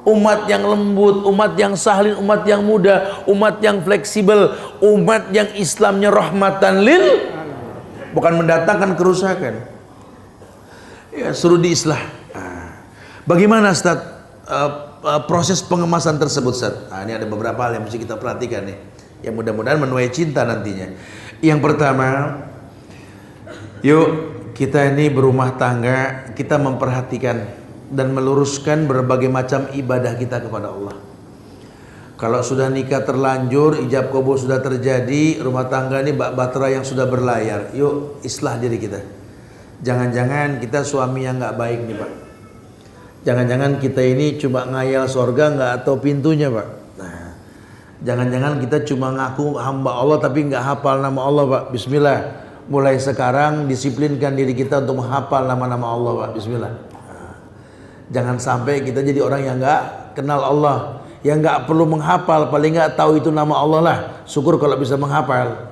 Umat yang lembut, umat yang sahlin, umat yang muda, umat yang fleksibel, umat yang Islamnya rahmatan lil, bukan mendatangkan kerusakan. Ya, suruh diislah. Bagaimana Ustaz proses pengemasan tersebut Ustaz? Ini ada beberapa hal yang mesti kita perhatikan nih, yang mudah-mudahan menuai cinta nantinya. Yang pertama, yuk kita ini berumah tangga, kita memperhatikan dan meluruskan berbagai macam ibadah kita kepada Allah. Kalau sudah nikah terlanjur, ijab kabul sudah terjadi, rumah tangga ini bak batra yang sudah berlayar, yuk islah diri kita. Jangan-jangan kita suami yang nggak baik nih Pak. Jangan-jangan kita ini cuma ngayal sorga nggak tahu pintunya Pak. Nah, jangan-jangan kita cuma ngaku hamba Allah tapi nggak hafal nama Allah Pak. Bismillah. Mulai sekarang disiplinkan diri kita untuk menghafal nama-nama Allah Pak. Bismillah. Jangan sampai kita jadi orang yang nggak kenal Allah, yang nggak perlu menghafal, paling nggak tahu itu nama Allah lah. Syukur kalau bisa menghafal.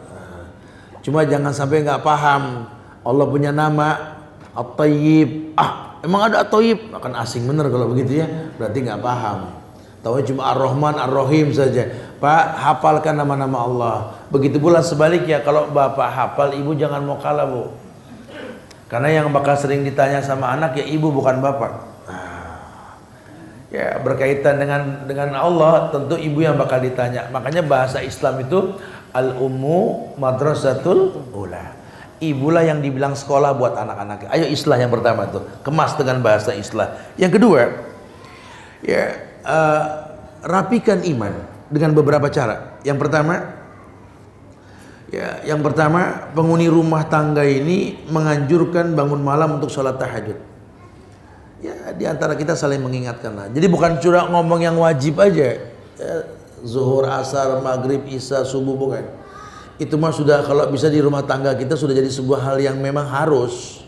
Cuma jangan sampai nggak paham Allah punya nama At-Tayyib. Emang ada At-Tayyib? Akan asing bener kalau begitu ya. Berarti nggak paham. Tahu cuma Ar-Rahman, Ar-Rahim saja. Pak, hafalkan nama-nama Allah. Begitu pula sebaliknya, kalau bapak hafal, ibu jangan mau kalah Bu. Karena yang bakal sering ditanya sama anak ya ibu bukan bapak. Ya, berkaitan dengan Allah, tentu ibu yang bakal ditanya. Makanya bahasa Islam itu al-ummu madrasatul ula. Ibulah yang dibilang sekolah buat anak-anak. Ayo islah yang pertama tuh, kemas dengan bahasa islah. Yang kedua, ya rapikan iman dengan beberapa cara. Yang pertama, penghuni rumah tangga ini menganjurkan bangun malam untuk sholat tahajud. Ya, di antara kita saling mengingatkan lah. Jadi bukan cuma ngomong yang wajib aja. Ya, zuhur, asar, maghrib, isya, subuh bukan. Itu mah sudah kalau bisa di rumah tangga kita sudah jadi sebuah hal yang memang harus.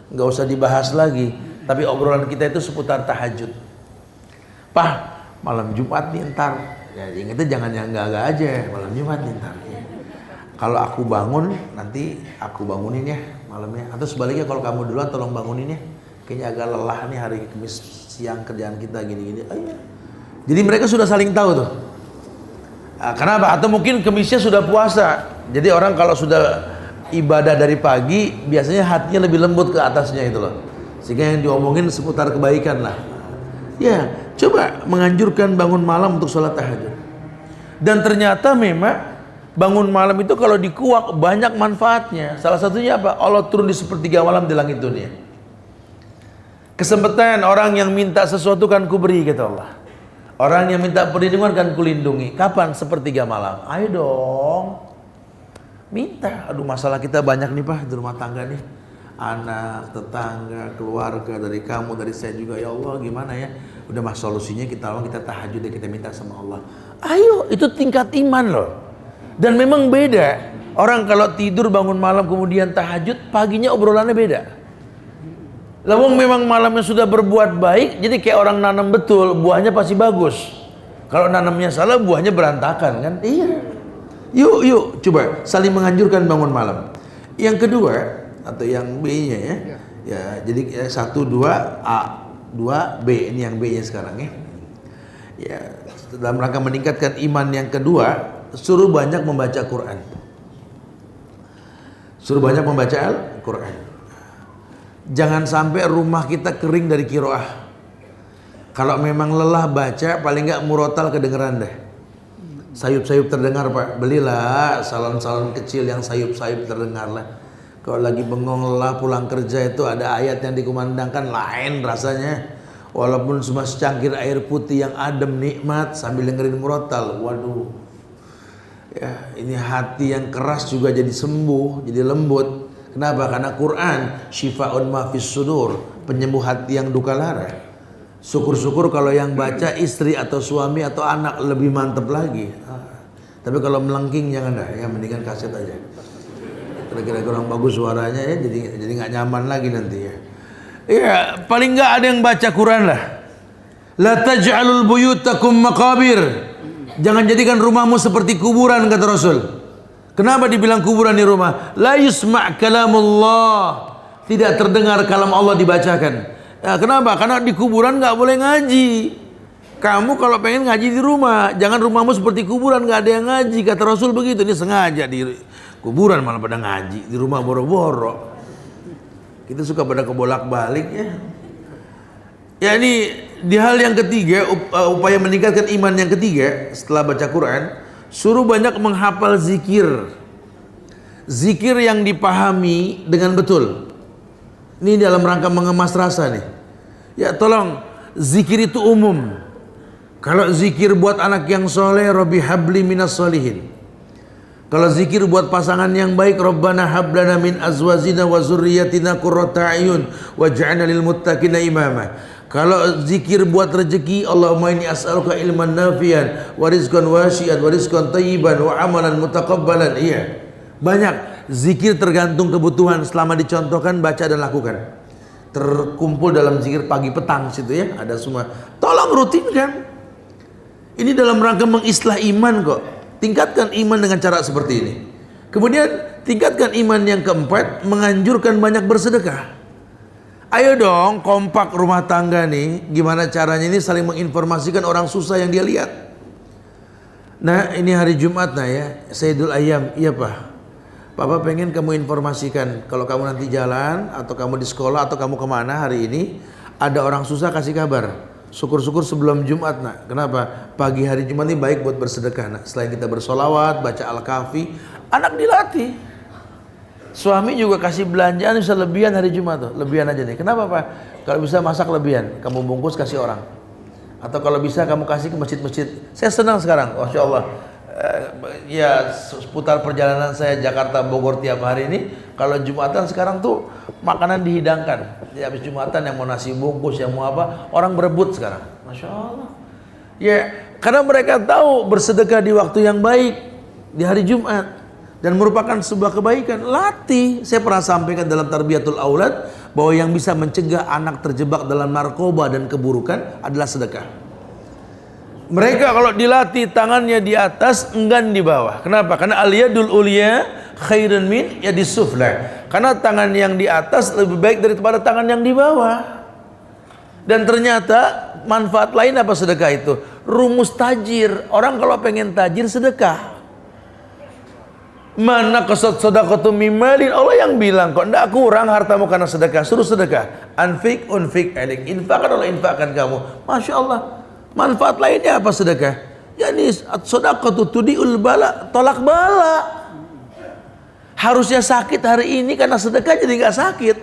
Nggak usah dibahas lagi. Tapi obrolan kita itu seputar tahajud. Pak, malam Jumat nih ntar. Ya ingetnya jangan yang enggak aja. Malam Jumat nih ntar. Ya. Kalau aku bangun, nanti aku bangunin ya malamnya. Atau sebaliknya kalau kamu duluan tolong bangunin ya. Kayaknya agak lelah nih hari Kamis siang kerjaan kita gini-gini. Ayo. Jadi mereka sudah saling tahu tuh. Nah, kenapa? Atau mungkin Kamisnya sudah puasa. Jadi orang kalau sudah ibadah dari pagi biasanya hatinya lebih lembut ke atasnya itu loh. Sehingga yang diomongin seputar kebaikan lah. Ya, coba menganjurkan bangun malam untuk sholat tahajud. Dan ternyata memang bangun malam itu kalau dikuak banyak manfaatnya. Salah satunya apa? Allah turun di sepertiga malam di langit dunia. Kesempatan orang yang minta sesuatu kan kuberi kata Allah. Orang yang minta perlindungan kan kulindungi. Kapan? Sepertiga malam. Ayo dong. Minta. Aduh masalah kita banyak nih Pak di rumah tangga nih. Anak, tetangga, keluarga, dari kamu, dari saya juga. Ya Allah gimana ya. Udah mas solusinya kita tahajud deh, kita minta sama Allah. Ayo, itu tingkat iman loh. Dan memang beda. Orang kalau tidur bangun malam kemudian tahajud, paginya obrolannya beda. Lawang memang malamnya sudah berbuat baik, jadi kayak orang nanam betul, buahnya pasti bagus. Kalau nanamnya salah, buahnya berantakan kan? Iya. Yuk, coba saling menganjurkan bangun malam. Yang kedua atau yang B-nya ya, ya jadi 1, 2 A, 2 B, ini yang B-nya sekarang ya. Ya, dalam rangka meningkatkan iman yang kedua, suruh banyak membaca Quran. Suruh banyak membaca Al-Quran. Jangan sampai rumah kita kering dari kiroah. Kalau memang lelah baca, paling nggak murotal kedengeran deh. Sayup-sayup terdengar Pak. Belilah salon-salon kecil yang sayup-sayup terdengar lah. Kalau lagi bengong lelah pulang kerja itu ada ayat yang dikumandangkan lain rasanya. Walaupun cuma secangkir air putih yang adem nikmat sambil dengerin murotal. Waduh. Ya, ini hati yang keras juga jadi sembuh, jadi lembut. Kenapa? Karena Quran syifaun ma fis sudur, penyembuh hati yang duka lara. Syukur-syukur kalau yang baca istri atau suami atau anak, lebih mantep lagi. Tapi kalau melengking jangan dah, ya mendingan kaset aja. Kira-kira kurang bagus suaranya ya, jadi nggak nyaman lagi nanti ya. Ya paling nggak ada yang baca Quran lah. La taj'alul buyutakum maqabir. Jangan jadikan rumahmu seperti kuburan, kata Rasul. Kenapa dibilang kuburan di rumah? La yusma' kalamullah. Tidak terdengar kalam Allah dibacakan. Ya, kenapa? Karena di kuburan nggak boleh ngaji. Kamu kalau pengen ngaji di rumah, jangan rumahmu seperti kuburan, nggak ada yang ngaji. Kata Rasul begitu. Ini sengaja di kuburan malah pada ngaji, di rumah boro-boro. Kita suka pada kebolak-balik ya. Ya ini di hal yang ketiga, upaya meningkatkan iman yang ketiga setelah baca Quran, suruh banyak menghafal zikir. Zikir yang dipahami dengan betul. Ini dalam rangka mengemas rasa nih. Ya tolong, zikir itu umum. Kalau zikir buat anak yang soleh, Rabbi habli minas solihin. Kalau zikir buat pasangan yang baik, Rabbana hablana min azwajina wa zurriyatina qurrata a'yun waj'alna lil muttaqina imama. Kalau zikir buat rezeki, Allahumma inni as'aluka ilman nafian wa rizqan wasi'an wa rizqan thayyiban wa amalan mutaqabbalan. Iya. Banyak zikir tergantung kebutuhan, selama dicontohkan baca dan lakukan. Terkumpul dalam zikir pagi petang situ ya, ada semua. Tolong rutinkan. Ini dalam rangka mengislah iman kok. Tingkatkan iman dengan cara seperti ini. Kemudian tingkatkan iman yang keempat, menganjurkan banyak bersedekah. Ayo dong kompak rumah tangga nih. Gimana caranya ini saling menginformasikan orang susah yang dia lihat. Nah ini hari Jumat nah ya, Sayyidul Ayyam. Iya Pak, Papa pengen kamu informasikan. Kalau kamu nanti jalan, atau kamu di sekolah, atau kamu kemana hari ini, ada orang susah kasih kabar. Syukur-syukur sebelum Jumat nak. Kenapa? Pagi hari Jumat ini baik buat bersedekah nak. Selain kita bersolawat, baca Al-Kahfi, anak dilatih. Suami juga kasih belanjaan bisa lebihan hari Jumat tuh. Lebihan aja nih. Kenapa Pak? Kalau bisa masak lebihan, kamu bungkus kasih orang. Atau kalau bisa kamu kasih ke masjid-masjid. Saya senang sekarang, Masya Allah. Ya seputar perjalanan saya Jakarta Bogor tiap hari ini, kalau Jumatan sekarang tuh makanan dihidangkan. Ya habis Jumatan yang mau nasi bungkus, yang mau apa, orang berebut sekarang. Masya Allah. Ya karena mereka tahu bersedekah di waktu yang baik, di hari Jumat, dan merupakan sebuah kebaikan. Latih. Saya pernah sampaikan dalam Tarbiyatul Aulad bahwa yang bisa mencegah anak terjebak dalam narkoba dan keburukan adalah sedekah. Mereka kalau dilatih tangannya di atas, enggan di bawah. Kenapa? Karena al-yadul ulya khairun min yadis sufla. Karena tangan yang di atas lebih baik daripada tangan yang di bawah. Dan ternyata manfaat lain apa sedekah itu? Rumus tajir. Orang kalau pengen tajir sedekah. Mana qasad sadaqatu mimmalin, Allah yang bilang kok ndak kurang hartamu karena sedekah, suruh sedekah. Anfik unfik alik, infakkan Allah infakkan kamu. Masya Allah. Manfaat lainnya apa sedekah? Yani sadaqatu tudiul bala, tolak bala. Harusnya sakit hari ini, karena sedekah jadi nggak sakit.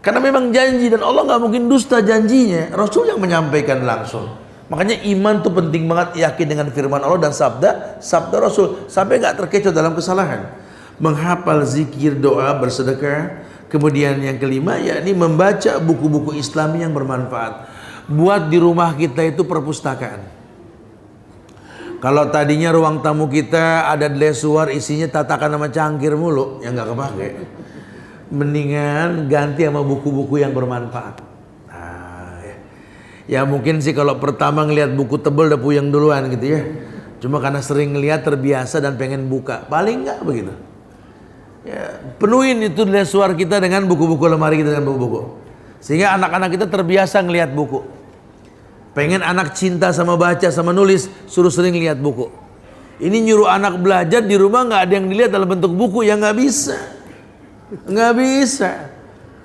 Karena memang janji, dan Allah nggak mungkin dusta janjinya. Rasul yang menyampaikan langsung. Makanya iman tuh penting banget, yakin dengan firman Allah dan sabda Rasul sampai nggak terkecoh dalam kesalahan. Menghafal zikir, doa, bersedekah. Kemudian yang kelima yakni membaca buku-buku Islami yang bermanfaat. Buat di rumah kita itu perpustakaan. Kalau tadinya ruang tamu kita ada lesuar isinya tatakan sama cangkir mulu yang nggak kepake, mendingan ganti sama buku-buku yang bermanfaat. Nah, ya mungkin sih kalau pertama ngelihat buku tebel udah puyeng duluan gitu ya. Cuma karena sering ngelihat terbiasa dan pengen buka, paling nggak begitu. Ya, penuhin itu lesuar kita dengan buku-buku, lemari kita dengan buku-buku, sehingga anak-anak kita terbiasa ngelihat buku. Pengen anak cinta sama baca sama nulis, suruh sering lihat buku. Ini nyuruh anak belajar di rumah nggak ada yang dilihat dalam bentuk buku, ya nggak bisa, nggak bisa.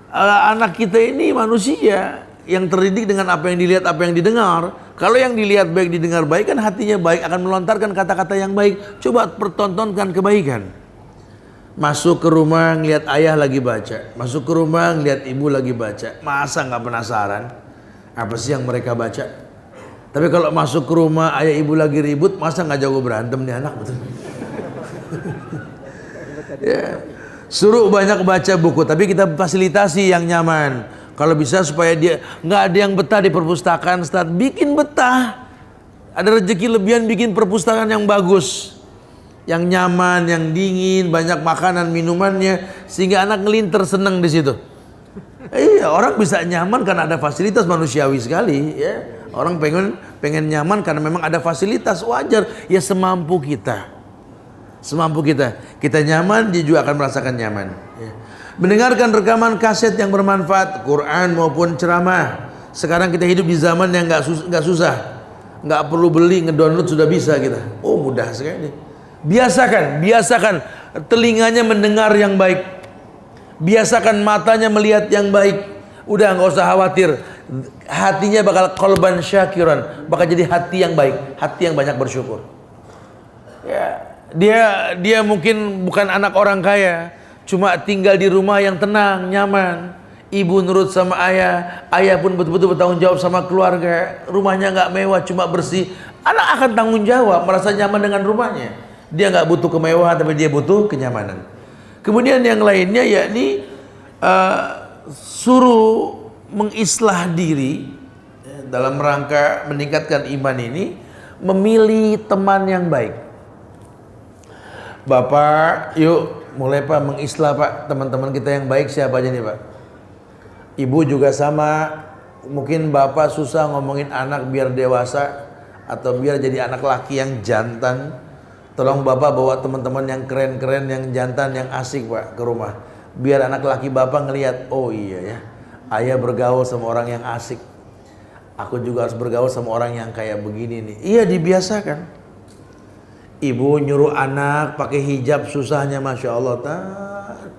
Anak kita ini manusia yang terdidik dengan apa yang dilihat, apa yang didengar. Kalau yang dilihat baik, didengar baik, kan hatinya baik, akan melontarkan kata-kata yang baik. Coba pertontonkan kebaikan. Masuk ke rumah ngelihat ayah lagi baca, masuk ke rumah ngelihat ibu lagi baca, masa nggak penasaran apa sih yang mereka baca? Tapi kalau masuk ke rumah ayah ibu lagi ribut, masa nggak jago berantem nih anak, betul? Ya. Suruh banyak baca buku, tapi kita fasilitasi yang nyaman. Kalau bisa supaya dia nggak ada yang betah di perpustakaan, Ustaz, bikin betah. Ada rezeki lebihan bikin perpustakaan yang bagus, yang nyaman, yang dingin, banyak makanan minumannya, sehingga anak ngelinter senang di situ. Iya, orang bisa nyaman karena ada fasilitas, manusiawi sekali. Ya, orang pengen nyaman karena memang ada fasilitas, wajar. Ya semampu kita. Semampu kita nyaman, dia juga akan merasakan nyaman. Ya. Mendengarkan rekaman kaset yang bermanfaat, Quran maupun ceramah. Sekarang kita hidup di zaman yang nggak susah, nggak perlu beli, ngedownload sudah bisa kita. Oh, mudah sekali. Biasakan telinganya mendengar yang baik, biasakan matanya melihat yang baik. Udah nggak usah khawatir, hatinya bakal qalban syakiran, bakal jadi hati yang baik, hati yang banyak bersyukur. Ya. Dia mungkin bukan anak orang kaya, cuma tinggal di rumah yang tenang, nyaman. Ibu nurut sama ayah, ayah pun betul-betul bertanggung jawab sama keluarga. Rumahnya nggak mewah, cuma bersih. Anak akan tanggung jawab, merasa nyaman dengan rumahnya. Dia nggak butuh kemewahan, tapi dia butuh kenyamanan. Kemudian yang lainnya yakni suruh mengislah diri dalam rangka meningkatkan iman ini, memilih teman yang baik. Bapak, yuk mulai Pak mengislah Pak teman-teman kita yang baik siapa aja nih Pak. Ibu juga sama, mungkin Bapak susah ngomongin anak biar dewasa atau biar jadi anak laki yang jantan. Tolong Bapak bawa teman-teman yang keren-keren, yang jantan, yang asik Pak ke rumah. Biar anak laki Bapak ngelihat, oh iya ya, ayah bergaul sama orang yang asik. Aku juga harus bergaul sama orang yang kayak begini nih. Iya, dibiasakan. Ibu nyuruh anak pakai hijab susahnya, masya Allah, Tat.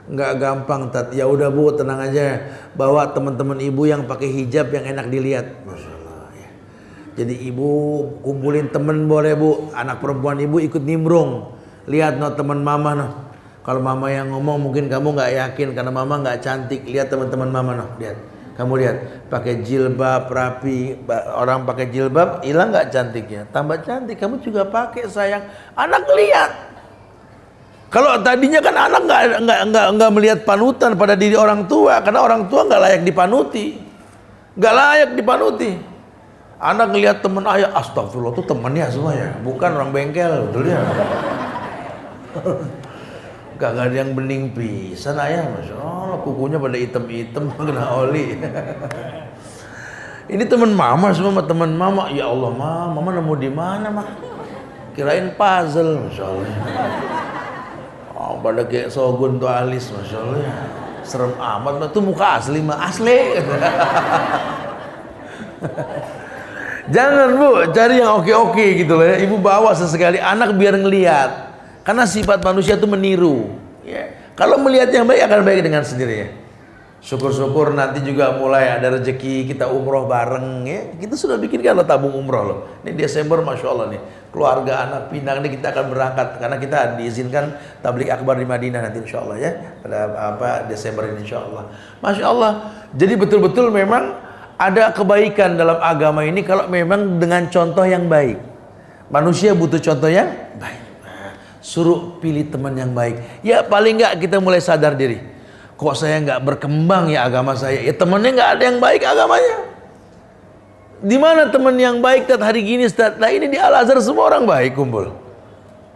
Nggak gampang, Tat. Ya udah Bu, tenang aja. Bawa teman-teman ibu yang pakai hijab yang enak dilihat, masya Allah. Ya. Jadi ibu kumpulin temen boleh Bu. Anak perempuan ibu ikut nimbrung. Lihat no teman mama no. Kalau mama yang ngomong mungkin kamu nggak yakin karena mama nggak cantik. Lihat teman-teman mama no. Lihat. Kamu lihat, pakai jilbab rapi, orang pakai jilbab hilang nggak cantiknya, tambah cantik. Kamu juga pakai sayang, anak lihat. Kalau tadinya kan anak nggak melihat panutan pada diri orang tua, karena orang tua nggak layak dipanuti, nggak layak dipanuti. Anak ngelihat temen ayah, astagfirullah, tuh temennya semuanya, bukan orang bengkel, betul ya. Gak ada yang bening pisan ayah, masya Allah, kukunya pada hitam-hitam kena oli. Ini teman mama semua, teman mama. Ya Allah, mama nemu di mana mah? Kirain puzzle, masya Allah. Oh, pada kayak Shogun tuh alis, masya Allah. Serem amat, tuh muka asli mah, asli. Jangan Bu, cari yang oke-oke gitu loh ya. Ibu bawa sesekali anak biar ngelihat. Karena sifat manusia itu meniru. Ya. Kalau melihat yang baik akan baik dengan sendirinya. Syukur-syukur nanti juga mulai ada rezeki kita umroh bareng ya. Kita sudah bikinkan lo tabung umroh loh. Ini Desember masya Allah nih. Keluarga anak Pinang ini kita akan berangkat karena kita diizinkan tablik akbar di Madinah nanti insya Allah ya. Pada Desember ini insya Allah. Masya Allah. Jadi betul-betul memang ada kebaikan dalam agama ini kalau memang dengan contoh yang baik. Manusia butuh contoh yang baik. Suruh pilih teman yang baik. Ya paling nggak kita mulai sadar diri. Kok saya nggak berkembang ya agama saya? Ya temennya nggak ada yang baik agamanya. Di mana teman yang baik Tat hari gini Tat? Nah ini di Al Azhar semua orang baik kumpul.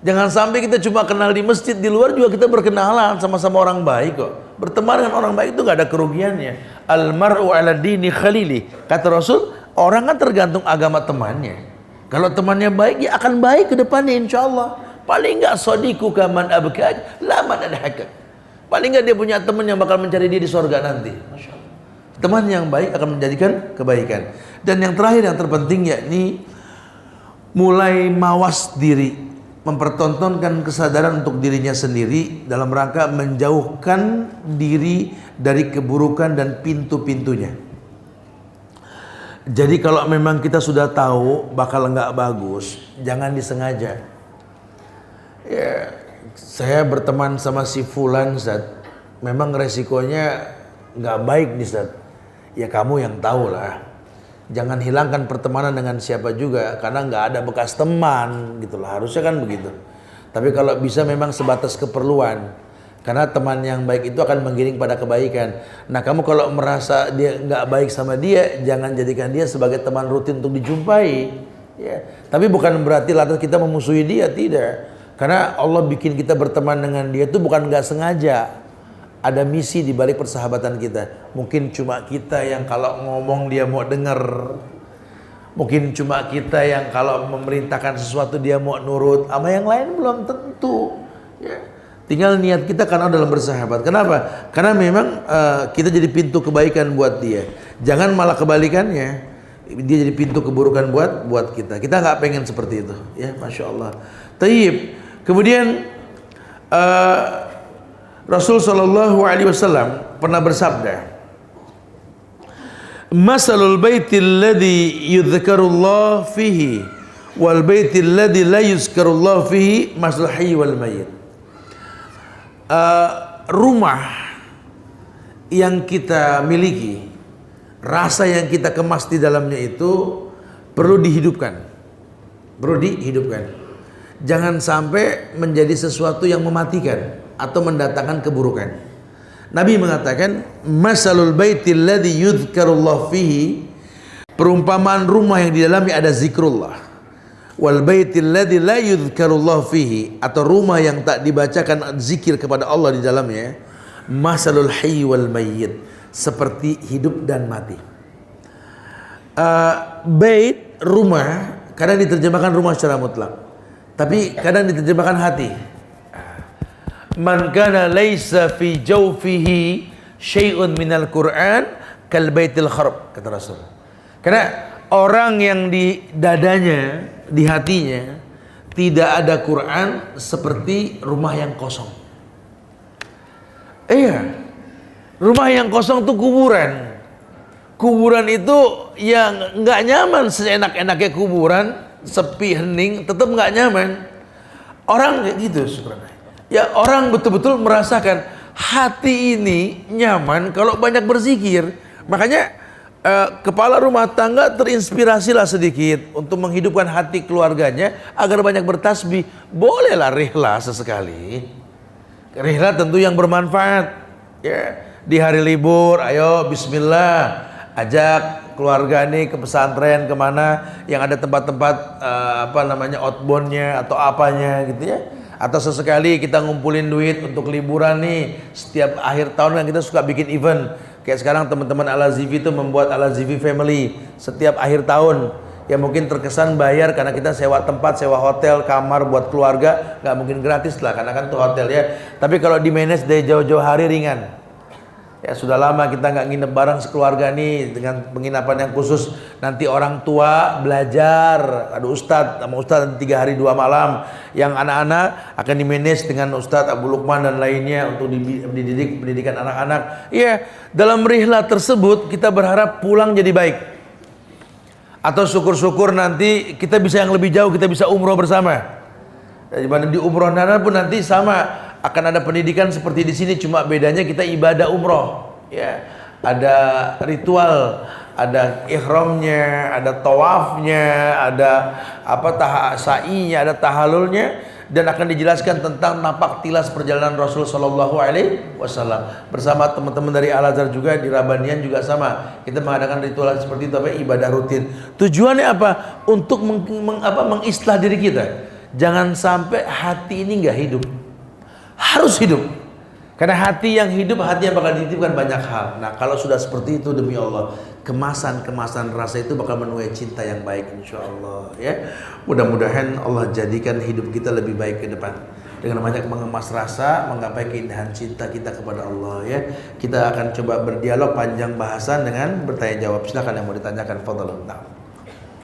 Jangan sampai kita cuma kenal di masjid, di luar juga kita berkenalan sama-sama orang baik kok. Berteman dengan orang baik itu nggak ada kerugiannya. Al mar'u ala dini khalili. Kata Rasul, orang kan tergantung agama temannya. Kalau temannya baik ya akan baik ke depannya insya Allah. Paling enggak sodiku kaman abkaj laman ada hakak. Paling enggak dia punya teman yang bakal mencari dia di sorga nanti. Masya Allah. Teman yang baik akan menjadikan kebaikan. Dan yang terakhir yang terpenting yakni mulai mawas diri, mempertontonkan kesadaran untuk dirinya sendiri dalam rangka menjauhkan diri dari keburukan dan pintu-pintunya. Jadi kalau memang kita sudah tahu bakal enggak bagus, jangan disengaja. Ya, saya berteman sama si Fulan, Zat. Memang resikonya nggak baik nih, Zat. Ya kamu yang tahu lah. Jangan hilangkan pertemanan dengan siapa juga, karena nggak ada bekas teman, gitulah. Harusnya kan begitu. Tapi kalau bisa memang sebatas keperluan. Karena teman yang baik itu akan menggiring pada kebaikan. Nah, kamu kalau merasa dia nggak baik sama dia, jangan jadikan dia sebagai teman rutin untuk dijumpai. Ya. Tapi bukan berarti lantas kita memusuhi dia, tidak. Karena Allah bikin kita berteman dengan dia itu bukan nggak sengaja. Ada misi di balik persahabatan kita. Mungkin cuma kita yang kalau ngomong dia mau dengar. Mungkin cuma kita yang kalau memerintahkan sesuatu dia mau nurut. Sama yang lain belum tentu. Ya. Tinggal niat kita karena dalam bersahabat. Kenapa? Karena memang kita jadi pintu kebaikan buat dia. Jangan malah kebalikannya. Dia jadi pintu keburukan buat kita. Kita nggak pengen seperti itu. Ya, Masya Allah. Taib. Kemudian Rasul Shallallahu Alaihi Wasallam pernah bersabda, "Masalul baitil ladzi yudzakarullah fihi wal baitil ladzi la yuzkarullah fihi masalul hayy wal mayyit." Rumah yang kita miliki, rasa yang kita kemas di dalamnya itu perlu dihidupkan. Perlu dihidupkan. Jangan sampai menjadi sesuatu yang mematikan atau mendatangkan keburukan. Nabi mengatakan, "Masalul baitil ladzi yudhkarullah fihi", perumpamaan rumah yang di dalamnya ada zikrullah. Wal baitil ladzi la yudhkarullah fihi, atau rumah yang tak dibacakan zikir kepada Allah di dalamnya, masalul hayy wal mayyit, seperti hidup dan mati. Bait, rumah, kadang diterjemahkan rumah secara mutlak, tapi kadang diterjemahkan hati. Man kana laisa fi jawfihi syai'un minal Qur'an kal baitil kharab, kata Rasul. Karena orang yang di dadanya, di hatinya tidak ada Quran, seperti rumah yang kosong. Iya, rumah yang kosong itu kuburan. Kuburan itu yang nggak nyaman, seenak-enaknya kuburan, sepi, hening, tetap nggak nyaman. Orang kayak gitu, sebenarnya. Ya, orang betul-betul merasakan hati ini nyaman kalau banyak berzikir. Makanya kepala rumah tangga terinspirasilah sedikit untuk menghidupkan hati keluarganya agar banyak bertasbih. Bolehlah rihlah sesekali. Rihlah tentu yang bermanfaat. Ya, di hari libur, ayo bismillah, ajak keluarga nih ke pesantren, kemana yang ada tempat-tempat outboundnya atau apanya gitu ya. Atau sesekali kita ngumpulin duit untuk liburan nih. Setiap akhir tahun kan kita suka bikin event. Kayak sekarang teman-teman Al-Azifi itu membuat Al-Azifi Family setiap akhir tahun. Ya mungkin terkesan bayar karena kita sewa tempat, sewa hotel, kamar buat keluarga. Nggak mungkin gratis lah karena kan itu hotel ya. Tapi kalau di manage dari jauh-jauh hari ringan. Ya sudah lama kita nggak nginep bareng sekeluarga nih dengan penginapan yang khusus. Nanti orang tua belajar, ada ustadz sama ustadz 3 hari 2 malam. Yang anak-anak akan di-manage dengan Ustadz Abu Lukman dan lainnya untuk dididik pendidikan anak-anak. Iya, dalam rihlah tersebut kita berharap pulang jadi baik. Atau syukur-syukur nanti kita bisa yang lebih jauh, kita bisa umroh bersama. Di umroh nana pun nanti sama. Akan ada pendidikan seperti di sini, cuma bedanya kita ibadah umroh, ya. Ada ritual, ada ihramnya, ada tawafnya, ada sa'inya, ada tahalulnya, dan akan dijelaskan tentang napak tilas perjalanan Rasul Shallallahu Alaihi Wasallam bersama teman-teman dari Al Azhar juga di Rabanian juga sama. Kita mengadakan ritual seperti itu, ibadah rutin. Tujuannya apa? Untuk mengislah diri kita. Jangan sampai hati ini nggak hidup. Harus hidup. Karena hati yang hidup, hati yang bakal dititipkan banyak hal. Nah, kalau sudah seperti itu, demi Allah, kemasan-kemasan rasa itu bakal menuai cinta yang baik, insya Allah. Ya, mudah-mudahan Allah jadikan hidup kita lebih baik ke depan dengan banyak mengemas rasa, menggapai keindahan cinta kita kepada Allah. Ya, kita akan coba berdialog panjang bahasan dengan bertanya jawab. Silakan yang mau ditanyakan, fadhlan.